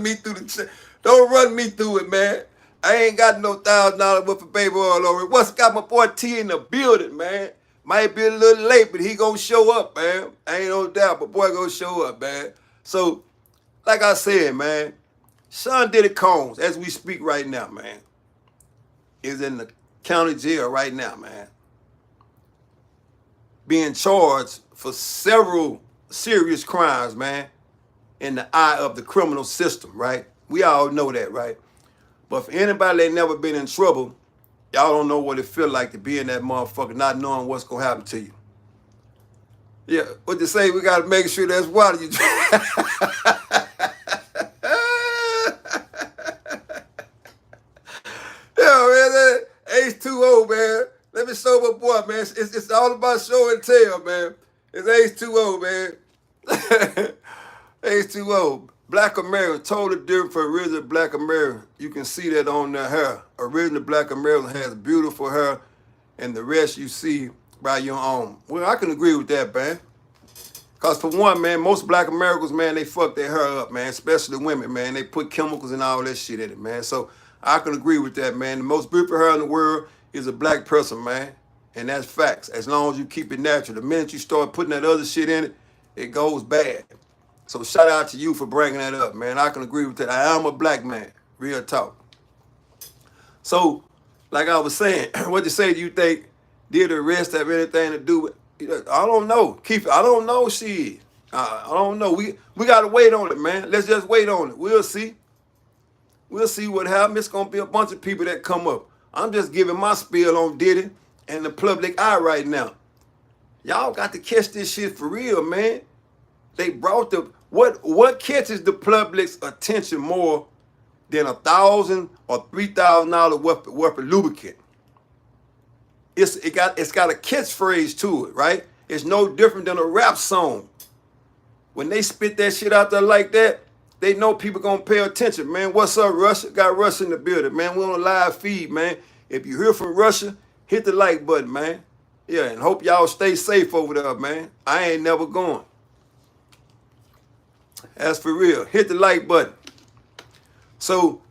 me through don't run me through it, man. I ain't got no $1,000 worth of baby oil over it. What's got my boy T in the building, man? Might be a little late, but he gonna show up, man. I ain't no doubt, but boy gonna show up, man. So, like I said, man, Sean Diddy Combs, as we speak right now, man, is in the county jail right now, man. being charged for several serious crimes, man, in the eye of the criminal system, right? We all know that, right? But for anybody that never been in trouble, y'all don't know what it feel like to be in that motherfucker, not knowing what's gonna happen to you. Yeah, what they say, we gotta make sure that's water you drink. Yeah, man, H2O, man. Let me show my boy, man. It's all about show and tell, man. It's H2O, man. H2O. Black American, totally different from original Black American. You can see that on their hair. Original Black American has beautiful hair, and the rest you see by your own. Well, I can agree with that, man. Because for one, man, most Black Americans, man, they fuck their hair up, man, especially women, man. They put chemicals and all that shit in it, man. So I can agree with that, man. The most beautiful hair in the world is a black person, man. And that's facts, as long as you keep it natural. The minute you start putting that other shit in it, it goes bad. So shout out to you for bringing that up, man. I can agree with that. I am a black man, real talk. So, like I was saying, what you say, do you think did the arrest have anything to do with? I don't know. Keep it. I don't know. Shit. I don't know. We gotta wait on it, man. Let's just wait on it. We'll see. We'll see what happens. It's gonna be a bunch of people that come up. I'm just giving my spiel on Diddy and the public eye right now. Y'all got to catch this shit for real, man. They brought the what catches the public's attention more than $1,000 or $3,000 worth of lubricant? It's got a catchphrase to it, right? It's no different than a rap song. When they spit that shit out there like that, they know people gonna pay attention, man. What's up, Russia? Got Russia in the building, man. We're on a live feed, man. If you hear from Russia, hit the like button, man. Yeah, and hope y'all stay safe over there, man. I ain't never going. That's for real. Hit the like button. So,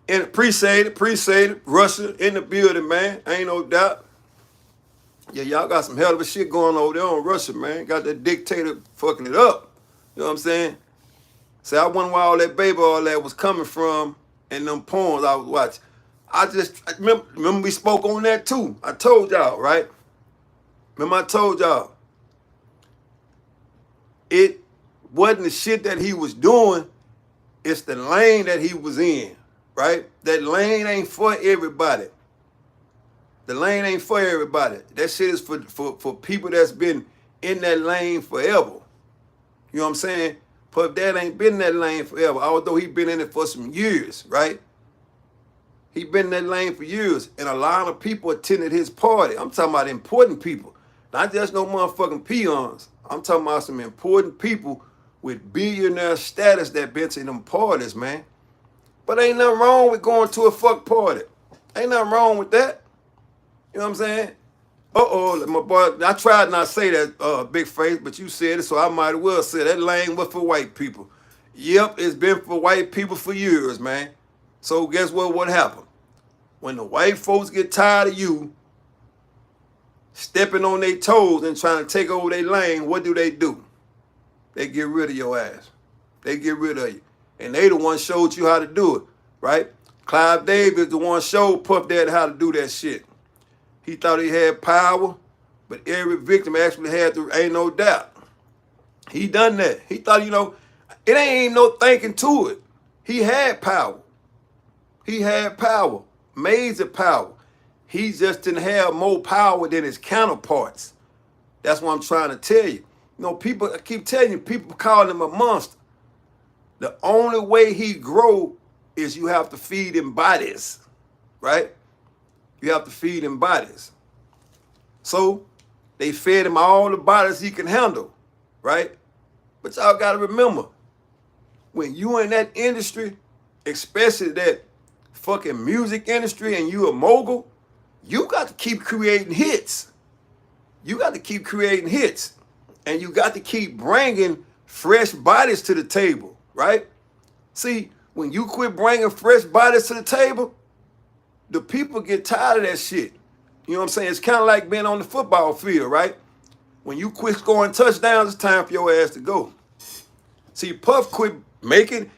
and appreciate it. Russia in the building, man. Ain't no doubt. Yeah, y'all got some hell of a shit going over there on Russia, man. Got that dictator fucking it up. You know what I'm saying? So I wonder where all that was coming from in them poems I was watching. I remember we spoke on that too. I told y'all, right? Remember I told y'all. It wasn't the shit that he was doing. It's the lane that he was in, right? That lane ain't for everybody. The lane ain't for everybody. That shit is for people that's been in that lane forever. You know what I'm saying? Puff Dad ain't been in that lane forever, although he been in it for some years, right? He been in that lane for years, and a lot of people attended his party. I'm talking about important people, not just no motherfucking peons. I'm talking about some important people with billionaire status that been to them parties, man. But ain't nothing wrong with going to a fuck party. Ain't nothing wrong with that. You know what I'm saying? Uh-oh, my boy, I tried not to say that, big face, but you said it, so I might as well say that lane was for white people. Yep, it's been for white people for years, man. So guess what happened? When the white folks get tired of you stepping on their toes and trying to take over their lane, what do? They get rid of your ass. They get rid of you. And they the one showed you how to do it, right? Clive Davis the one showed Puff Daddy how to do that shit. He thought he had power, but every victim actually had to, ain't no doubt. He done that. He thought, it ain't no thinking to it. He had power. He had power, major power. He just didn't have more power than his counterparts. That's what I'm trying to tell you. People, I keep telling you, people call him a monster. The only way he grow is you have to feed him bodies, right? You have to feed him bodies. So they fed him all the bodies he can handle, right? But y'all got to remember, when you in that industry, especially that fucking music industry, and you a mogul, you got to keep creating hits. You got to keep creating hits. And you got to keep bringing fresh bodies to the table, right? See, when you quit bringing fresh bodies to the table, the people get tired of that shit. You know what I'm saying? It's kind of like being on the football field, right? When you quit scoring touchdowns, it's time for your ass to go. See, Puff quit making...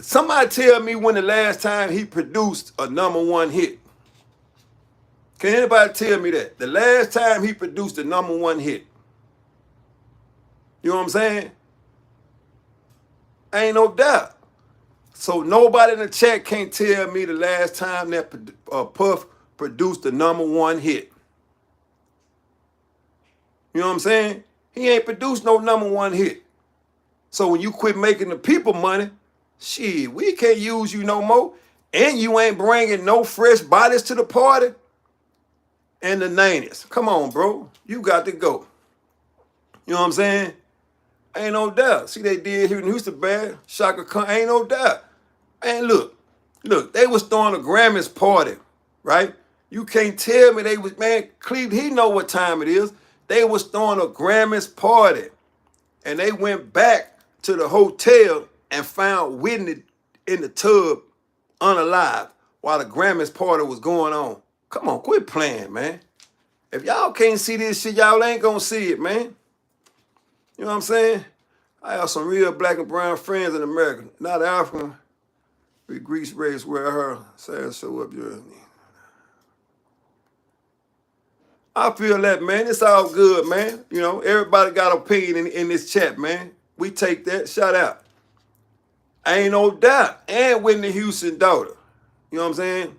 Somebody tell me when the last time he produced a #1 hit. Can anybody tell me that? The last time he produced the #1 hit. You know what I'm saying? Ain't no doubt. So nobody in the chat can't tell me the last time that Puff produced the #1 hit. You know what I'm saying? He ain't produced no #1 hit. So when you quit making the people money, shit, we can't use you no more. And you ain't bringing no fresh bodies to the party. And the 90s. Come on, bro. You got to go. You know what I'm saying? Ain't no doubt. See, they did here in Houston bad. Shaka Khan, ain't no doubt. Man, look, they was throwing a Grammys party, right? You can't tell me they was, man, Cleve, he know what time it is. They was throwing a Grammys party. And they went back to the hotel and found Whitney in the tub unalive while the Grammys party was going on. Come on, quit playing, man. If y'all can't see this shit, y'all ain't gonna see it, man. You know what I'm saying? I have some real black and brown friends in America. Not African. We Greece race where her sad show up your. I feel that, man. It's all good, man. You know, everybody got an opinion in this chat, man. We take that. Shout out. Ain't no doubt. And Whitney Houston daughter. You know what I'm saying?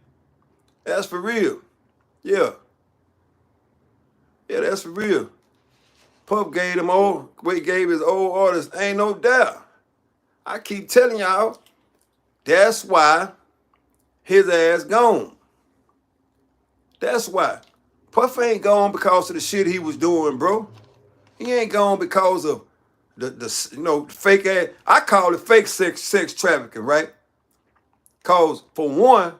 That's for real. Yeah. Yeah, that's for real. Puff gave him gave his old artists. Ain't no doubt. I keep telling y'all, that's why his ass gone. That's why. Puff ain't gone because of the shit he was doing, bro. He ain't gone because of the fake ass. I call it fake sex trafficking, right? Cause for one,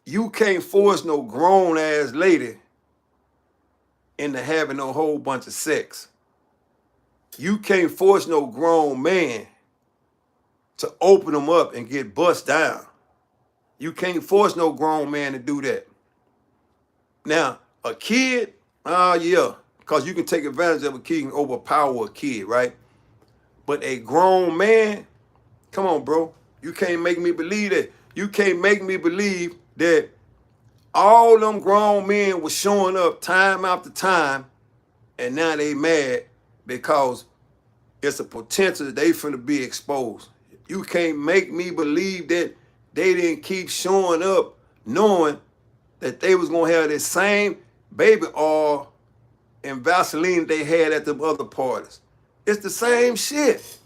you can't force no grown ass lady into having a whole bunch of sex. You can't force no grown man to open them up and get bust down. You can't force no grown man to do that. Now, a kid, yeah, because you can take advantage of a kid and overpower a kid, right? But a grown man, come on, bro. You can't make me believe that. You can't make me believe that all them grown men was showing up time after time, and now they mad because it's a potential that they finna be exposed. You can't make me believe that they didn't keep showing up knowing that they was gonna have the same baby oil and Vaseline they had at the other parties. It's the same shit.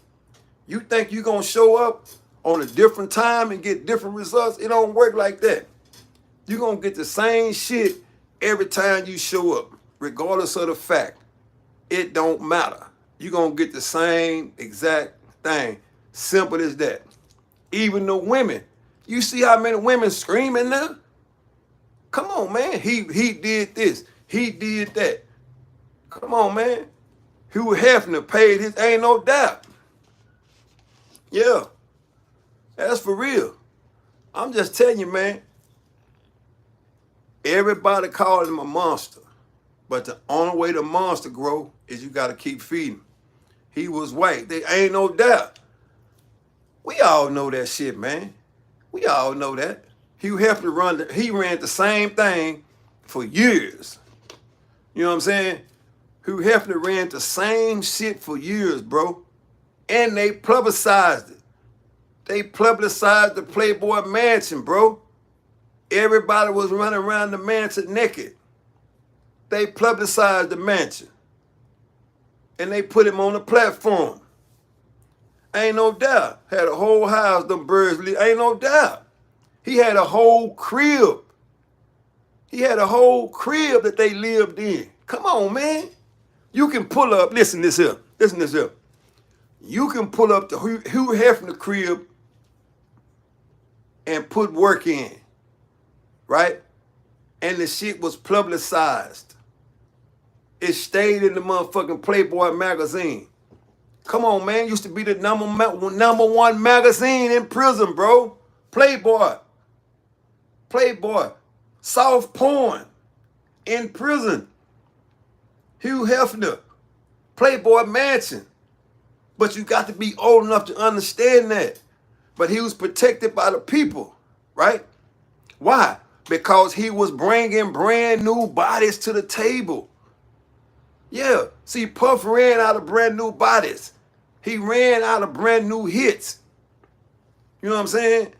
You think you gonna show up on a different time and get different results? It don't work like that. You're gonna get the same shit every time you show up, regardless of the fact. It don't matter. You're gonna get the same exact thing. Simple as that. Even the women. You see how many women screaming now? Come on, man. He did this. He did that. Come on, man. Hugh Hefner paid his, ain't no doubt. Yeah. That's for real. I'm just telling you, man. Everybody called him a monster. But the only way the monster grow is you got to keep feeding. He was white. There ain't no doubt. We all know that shit, man. We all know that. Hugh Hefner he ran the same thing for years. You know what I'm saying? Hugh Hefner ran the same shit for years, bro. And they publicized it. They publicized the Playboy Mansion, bro. Everybody was running around the mansion naked. They publicized the mansion. And they put him on the platform. Ain't no doubt. Had a whole house, them birds, ain't no doubt. He had a whole crib. He had a whole crib that they lived in. Come on, man. You can pull up, listen this here. You can pull up the Hugh Hefner crib and put work in, right? And the shit was publicized. It stayed in the motherfucking Playboy magazine. Come on, man. Used to be the number one magazine in prison, bro. Playboy. Soft porn. In prison. Hugh Hefner. Playboy Mansion. But you got to be old enough to understand that. But he was protected by the people, right? Why? because he was bringing brand new bodies to the table. Yeah, see, Puff ran out of brand new bodies. He ran out of brand new hits. You know what I'm saying?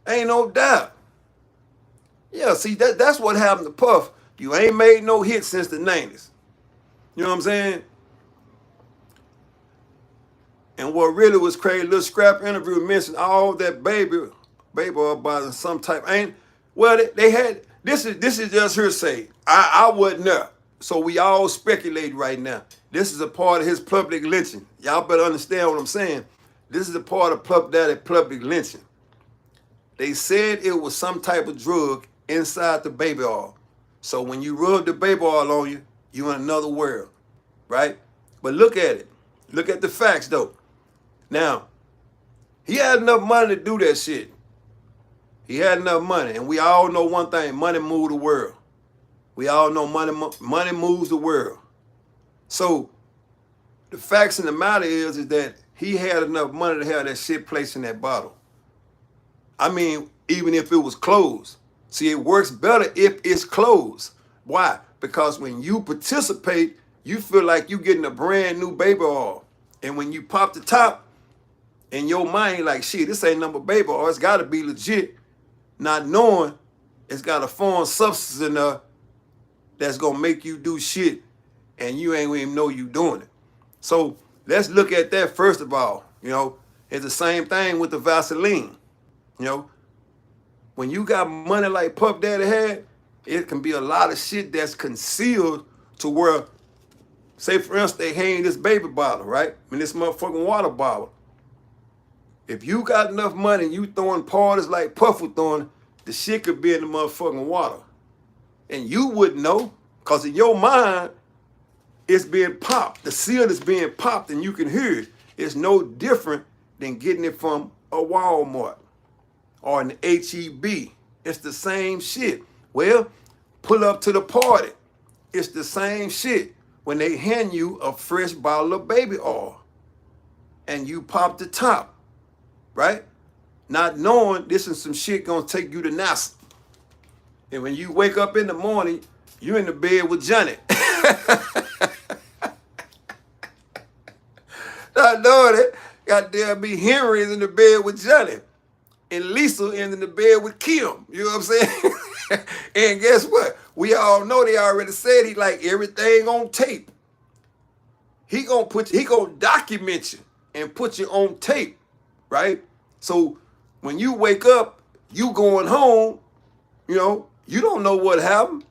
Ain't no doubt. Yeah, see, that's what happened to Puff. You ain't made no hits since the 90s. You know what I'm saying? And what really was crazy, Little Scrap interview mentioned all that baby about some type. They had, this is just hearsay. I wasn't there. So we all speculate right now. This is a part of his public lynching. Y'all better understand what I'm saying. This is a part of Puff Daddy public lynching. They said it was some type of drug inside the baby oil. So when you rub the baby oil on you, you're in another world, right? But look at it. Look at the facts, though. Now, he had enough money to do that shit. He had enough money. And we all know one thing, money moves the world. We all know money moves the world. So the facts in the matter is that he had enough money to have that shit placed in that bottle. I mean, even if it was closed. See, it works better if it's closed. Why? Because when you participate, you feel like you're getting a brand new baby oil. And when you pop the top, in your mind, like, shit, this ain't number baby oil. It's got to be legit. Not knowing it's got a foreign substance in there that's going to make you do shit and you ain't even know you doing it. So let's look at that first of all. You know, it's the same thing with the Vaseline. You know, when you got money like Puff Daddy had, it can be a lot of shit that's concealed to where, say for instance, they hang this baby bottle, right? I mean, this motherfucking water bottle. If you got enough money and you throwing parties like Puff was throwing, the shit could be in the motherfucking water. And you wouldn't know, because in your mind, it's being popped. The seal is being popped and you can hear it. It's no different than getting it from a Walmart or an HEB. It's the same shit. Well, pull up to the party. It's the same shit when they hand you a fresh bottle of baby oil and you pop the top, right? Not knowing this is some shit gonna take you to NASA. And when you wake up in the morning, you in the bed with Johnny. Not knowing it, goddamn me, Henry's in the bed with Johnny. And Lisa in the bed with Kim. You know what I'm saying? And guess what? We all know they already said he like everything on tape. He gonna document you and put you on tape, right? So when you wake up, you going home, you know, you don't know what happened.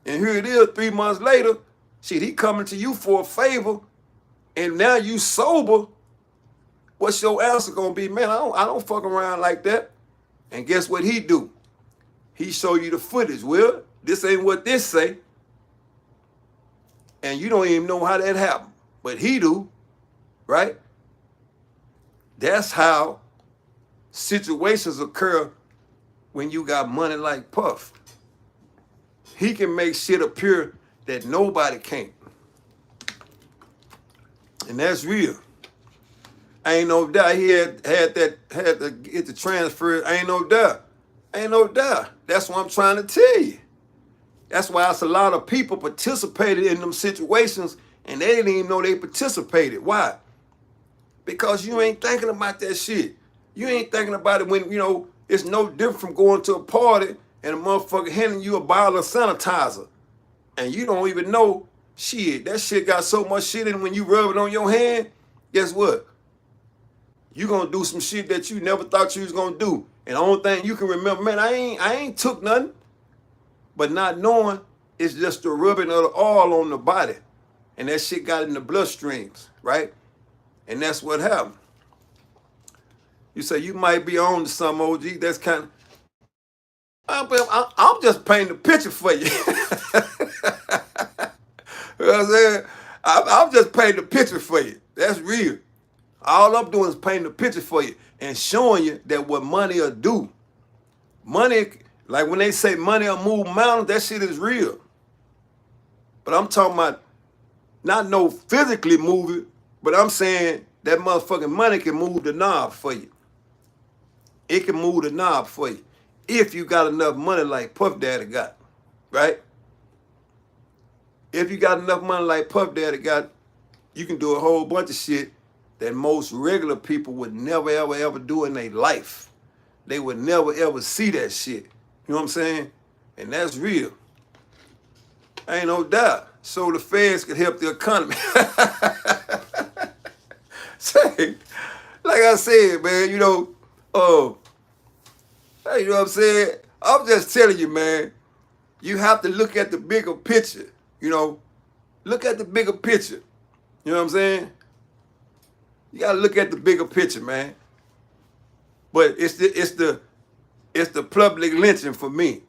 And here it is 3 months later, shit, he coming to you for a favor, and now you sober. What's your answer gonna be? Man, I don't fuck around like that. And guess what he do? He show you the footage. Well, this ain't what this say. And you don't even know how that happened. But he do, right? That's how situations occur when you got money like Puff. He can make shit appear that nobody can. And that's real. Ain't no doubt he had to get the transfer. Ain't no doubt. Ain't no doubt. That's what I'm trying to tell you. That's why it's a lot of people participated in them situations and they didn't even know they participated. Why? Because you ain't thinking about that shit. You ain't thinking about it when, you know, it's no different from going to a party and a motherfucker handing you a bottle of sanitizer. And you don't even know, shit, that shit got so much shit in it when you rub it on your hand, guess what? You gonna do some shit that you never thought you was gonna do. And the only thing you can remember, man, I ain't took nothing. But not knowing, it's just the rubbing of the oil on the body. And that shit got in the bloodstreams, right? And that's what happened. You say you might be on to some OG. That's kind of, I'm just painting a picture for you. You know what I'm saying? I'm just painting a picture for you. That's real. All I'm doing is painting a picture for you and showing you that what money will do. Money, like when they say money will move mountains, that shit is real. But I'm talking about not no physically move it, but I'm saying that motherfucking money can move the knob for you. It can move the knob for you. if you got enough money like Puff Daddy got, right? If you got enough money like Puff Daddy got, you can do a whole bunch of shit that most regular people would never, ever, ever do in their life. They would never, ever see that shit. You know what I'm saying? And that's real. Ain't no doubt. So the feds could help the economy. Say, like I said, man, you know what I'm saying? I'm just telling you, man, you have to look at the bigger picture, you know? Look at the bigger picture. You know what I'm saying? You gotta look at the bigger picture, man. But it's the public lynching for me,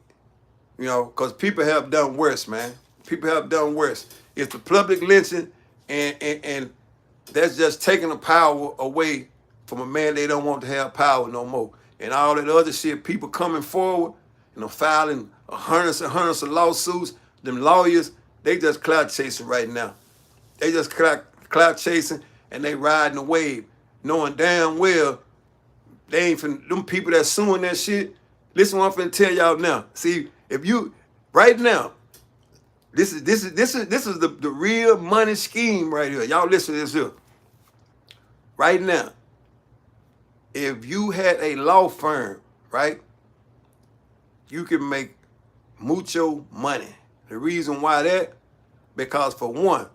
you know, because people have done worse, man. People have done worse. It's the public lynching, and that's just taking the power away from a man they don't want to have power no more. And all that other shit, people coming forward, you know, filing hundreds and hundreds of lawsuits. Them lawyers, they just clout chasing right now. They just clout chasing, and they riding the wave, knowing damn well they ain't finna, them people that suing that shit. Listen what I'm finna tell y'all now. See, if you right now, this is the real money scheme right here. Y'all listen to this here. Right now, if you had a law firm, right, you can make mucho money. The reason why that, because for one,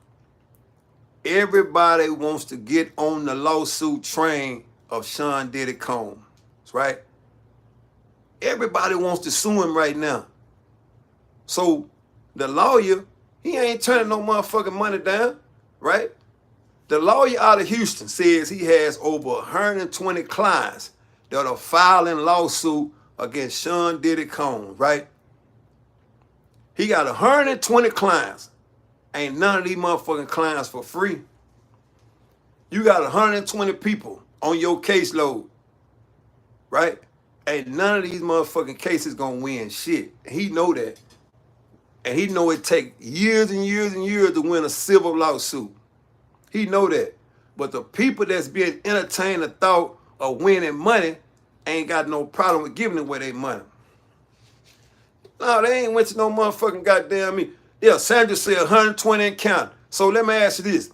everybody wants to get on the lawsuit train of Sean Diddy Combs, right? Everybody wants to sue him right now. So the lawyer, he ain't turning no motherfucking money down, right? The lawyer out of Houston says he has over 120 clients that are filing lawsuit against Sean Diddy Combs, right? He got 120 clients. Ain't none of these motherfucking clients for free. You got 120 people on your caseload, right? Ain't none of these motherfucking cases gonna win shit. He know that. And he know it take years and years and years to win a civil lawsuit. He know that. But the people that's being entertained the thought of winning money ain't got no problem with giving away their money. No, they ain't went to no motherfucking goddamn me. Yeah, Sandra said 120 and counting. So let me ask you this.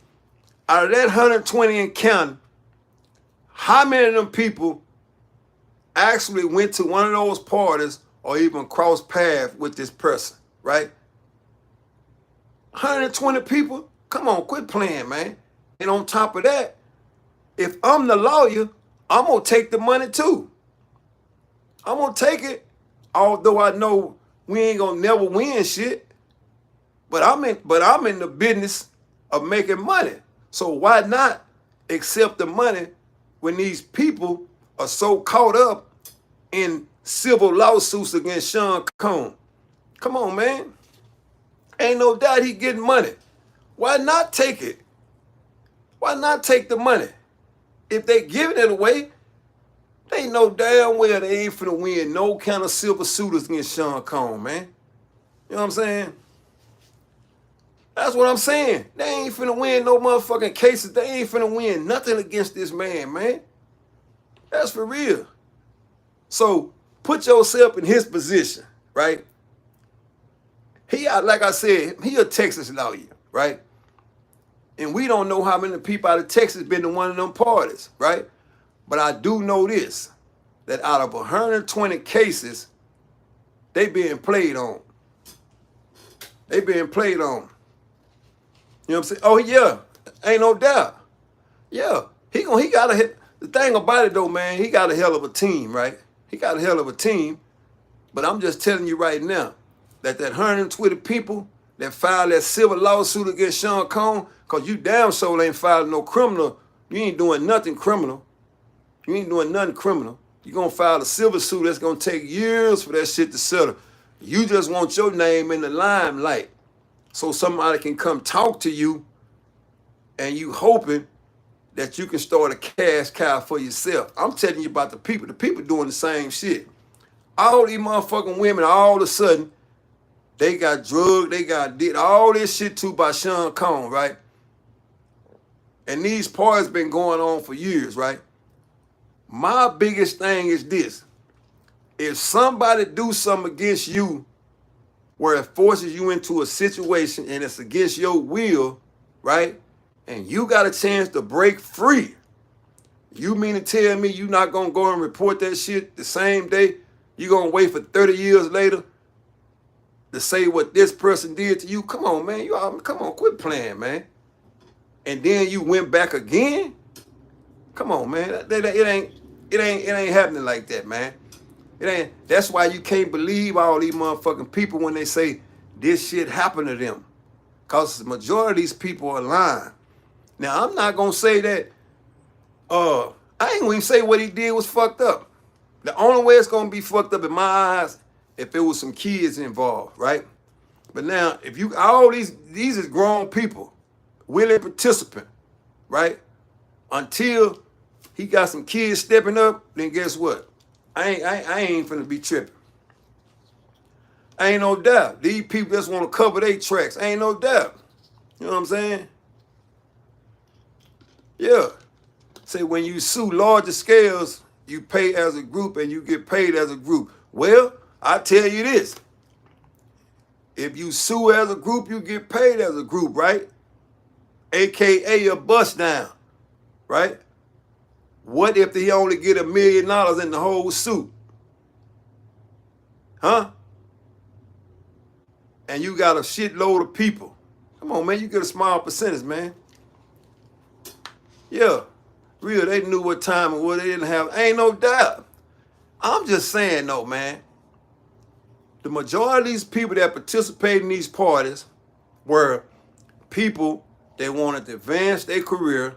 Out of that 120 and counting, how many of them people actually went to one of those parties or even crossed paths with this person, right? 120 people? Come on, quit playing, man. And on top of that, if I'm the lawyer, I'm gonna take the money too. I'm gonna take it, although I know we ain't gonna never win shit. But I'm in the business of making money. So why not accept the money when these people are so caught up in civil lawsuits against Sean Combs? Come on, man. Ain't no doubt he getting money. Why not take it? Why not take the money? If they giving it away, they know damn well they ain't finna win no kind of civil suitors against Sean Combs, man. You know what I'm saying? That's what I'm saying. They ain't finna win no motherfucking cases. They ain't finna win nothing against this man. That's for real. So put yourself in his position, right? Like I said, he a Texas lawyer, right? And we don't know how many people out of Texas been to one of them parties, right? But I do know this, that out of 120 cases, they being played on. They being played on. You know what I'm saying? Oh yeah, ain't no doubt. Yeah, he got the thing about it though, man, he got a hell of a team, right? He got a hell of a team. But I'm just telling you right now that 120 people that filed that civil lawsuit against Sean Combs, because you damn sure ain't filing no criminal. You ain't doing nothing criminal. You ain't doing nothing criminal. You're going to file a civil suit that's going to take years for that shit to settle. You just want your name in the limelight so somebody can come talk to you and you hoping that you can start a cash cow for yourself. I'm telling you about the people. The people doing the same shit. All these motherfucking women, all of a sudden, they got drugged, they got did all this shit too by Sean Combs, right? And these parties been going on for years, right? My biggest thing is this. If somebody do something against you where it forces you into a situation and it's against your will, right? And you got a chance to break free. You mean to tell me you not gonna go and report that shit the same day? You gonna wait for 30 years later to say what this person did to you? Come on, man. Come on, quit playing, man. And then you went back again? Come on, man. It ain't happening like that, man. It ain't. That's why you can't believe all these motherfucking people when they say this shit happened to them. Cause the majority of these people are lying. Now I'm not gonna say that. I ain't gonna even say what he did was fucked up. The only way it's gonna be fucked up in my eyes if it was some kids involved, right? But now, if you all these is grown people, willing participant, right? Until he got some kids stepping up, then guess what? I ain't finna be tripping. Ain't no doubt. These people just want to cover their tracks. Ain't no doubt. You know what I'm saying? Yeah. Say when you sue larger scales, you pay as a group and you get paid as a group. Well, I tell you this. If you sue as a group, you get paid as a group, right? AKA a bust down, right? What if they only get $1 million in the whole suit? Huh? And you got a shitload of people. Come on, man, you get a small percentage, man. Yeah. Real, they knew what time and what they didn't have. Ain't no doubt. I'm just saying though, man. The majority of these people that participate in these parties were people that wanted to advance their career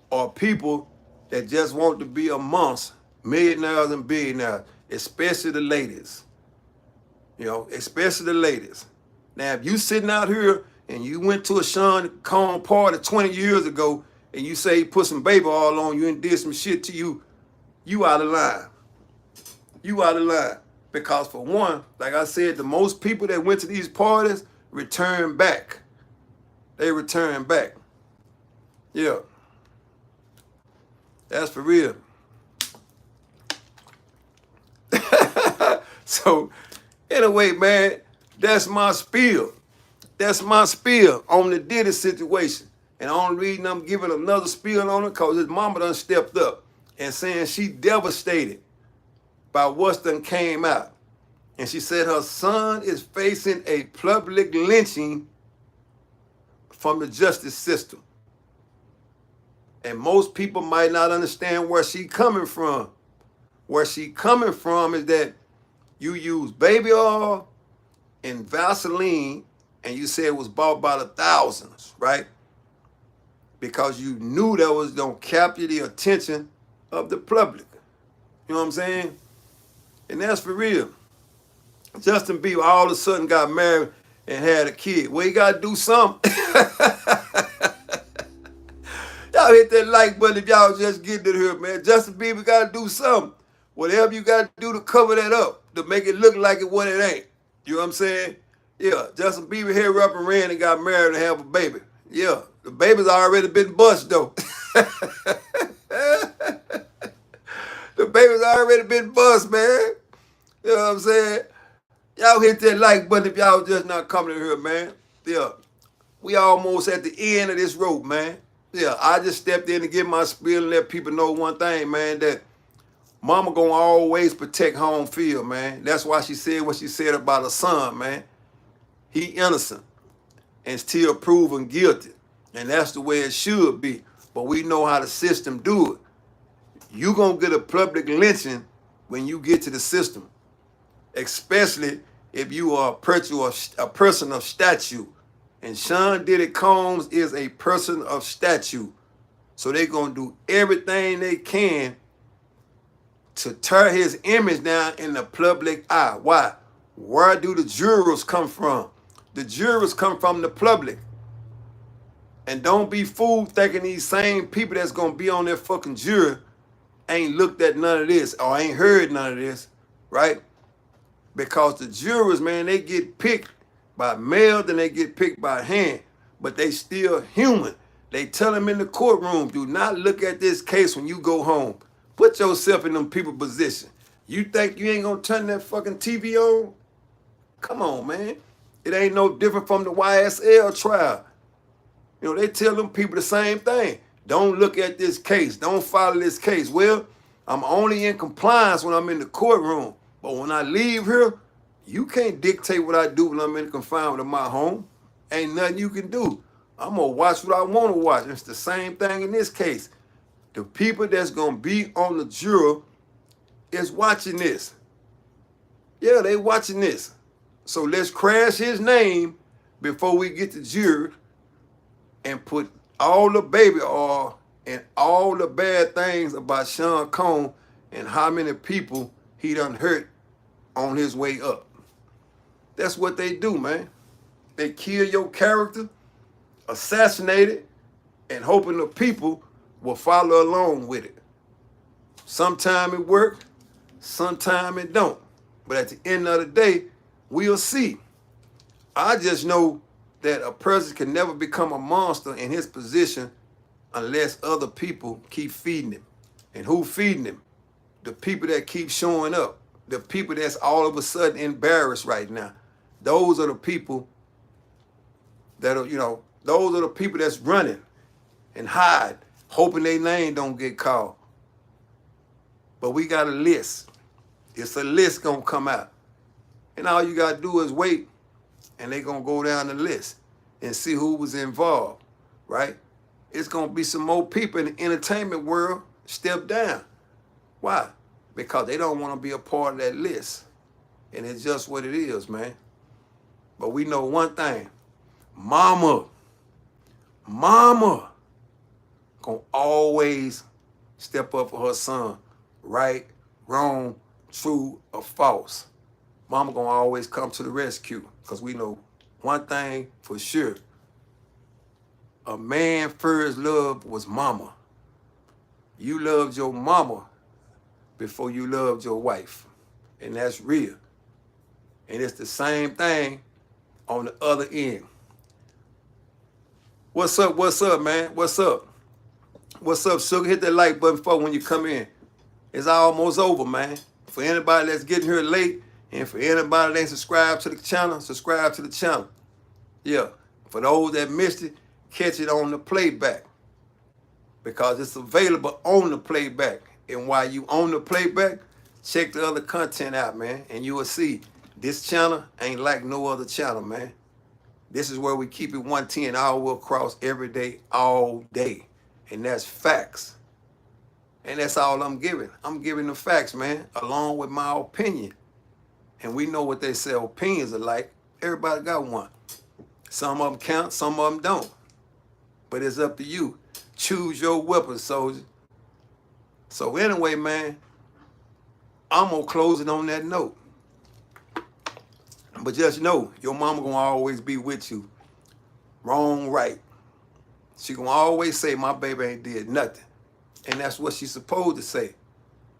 or people that just want to be amongst millionaires and billionaires, especially the ladies. You know, especially the ladies. Now, if you sitting out here and you went to a Sean Combs party 20 years ago and you say he put some baby oil on you and did some shit to you, you out of line. You out of line. Because for one, like I said, the most people that went to these parties return back. They return back. Yeah. That's for real. So, anyway, man, that's my spiel. That's my spiel on the Diddy situation. And the only reason I'm giving another spiel on it because his mama done stepped up and saying she devastated by what's done came out. And she said her son is facing a public lynching from the justice system. And most people might not understand where she coming from. Where she coming from is that you use baby oil and Vaseline and you said it was bought by the thousands, right? Because you knew that was going to capture the attention of the public. You know what I'm saying? And that's for real. Justin Bieber all of a sudden got married and had a kid. Well, he got to do something. Y'all hit that like button if y'all just getting it here, man. Justin Bieber got to do something. Whatever you got to do to cover that up, to make it look like it what it ain't. You know what I'm saying? Yeah, Justin Bieber hair up and ran and got married and have a baby. Yeah, the baby's already been bust, though. The baby's already been bust, man. You know what I'm saying? Y'all hit that like button if y'all just not coming in here, man. Yeah, we almost at the end of this rope, man. Yeah, I just stepped in to get my spiel and let people know one thing, man, that mama gonna always protect home field, man. That's why she said what she said about her son, man. He innocent and still proven guilty. And that's the way it should be. But we know how the system do it. You gonna get a public lynching when you get to the system. Especially if you are a person of statute. And Sean Diddy Combs is a person of statute. So they're going to do everything they can to tear his image down in the public eye. Why? Where do the jurors come from? The jurors come from the public. And don't be fooled thinking these same people that's going to be on their fucking jury ain't looked at none of this or ain't heard none of this, right? Because the jurors, man, they get picked by mail, then they get picked by hand, but they still human. They tell them in the courtroom, do not look at this case when you go home. Put yourself in them people's position. You think you ain't gonna turn that fucking TV on? Come on, man. It ain't no different from the YSL trial. You know, they tell them people the same thing. Don't look at this case. Don't follow this case. Well, I'm only in compliance when I'm in the courtroom. But when I leave here, you can't dictate what I do when I'm in confinement of my home. Ain't nothing you can do. I'm going to watch what I want to watch. It's the same thing in this case. The people that's going to be on the jury is watching this. Yeah, they watching this. So let's crash his name before we get to jury and put all the baby oil and all the bad things about Sean Combs and how many people he done hurt on his way up. That's what they do, man. They kill your character, assassinate it, and hoping the people will follow along with it. Sometime it work, sometime it don't. But at the end of the day, we'll see. I just know that a person can never become a monster in his position unless other people keep feeding him. And who feeding him? The people that keep showing up. The people that's all of a sudden embarrassed right now. Those are the people that are, you know, those are the people that's running and hide, hoping their name don't get called. But we got a list. It's a list gonna come out. And all you gotta do is wait, and they gonna go down the list and see who was involved, right? It's gonna be some more people in the entertainment world step down. Why? Because they don't wanna be a part of that list. And it's just what it is, man. But we know one thing. Mama gonna always step up for her son. Right, wrong, true, or false. Mama gonna always come to the rescue. Because we know one thing for sure. A man's first love was mama. You loved your mama before you loved your wife. And that's real. And it's the same thing on the other end. What's up, man? What's up? What's up, sugar? Hit that like button for when you come in. It's almost over, man. For anybody that's getting here late, and for anybody that ain't subscribed to the channel, subscribe to the channel. Yeah. For those that missed it, catch it on the playback. Because it's available on the playback. And while you on the playback, check the other content out, man. And you will see this channel ain't like no other channel, man. This is where we keep it 110 all the way across every day, all day. And that's facts. And that's all I'm giving. I'm giving the facts, man, along with my opinion. And we know what they say opinions are like. Everybody got one. Some of them count, some of them don't. But it's up to you. Choose your weapon, soldier. So anyway, man, I'm going to close it on that note. But just know, your mama going to always be with you. Wrong, right. She going to always say, my baby ain't did nothing. And that's what she's supposed to say.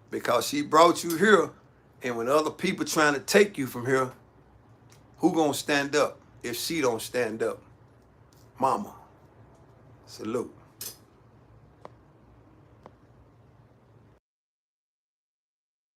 Because she brought you here, and when other people trying to take you from here, who gonna stand up if she don't stand up? Mama. Salute.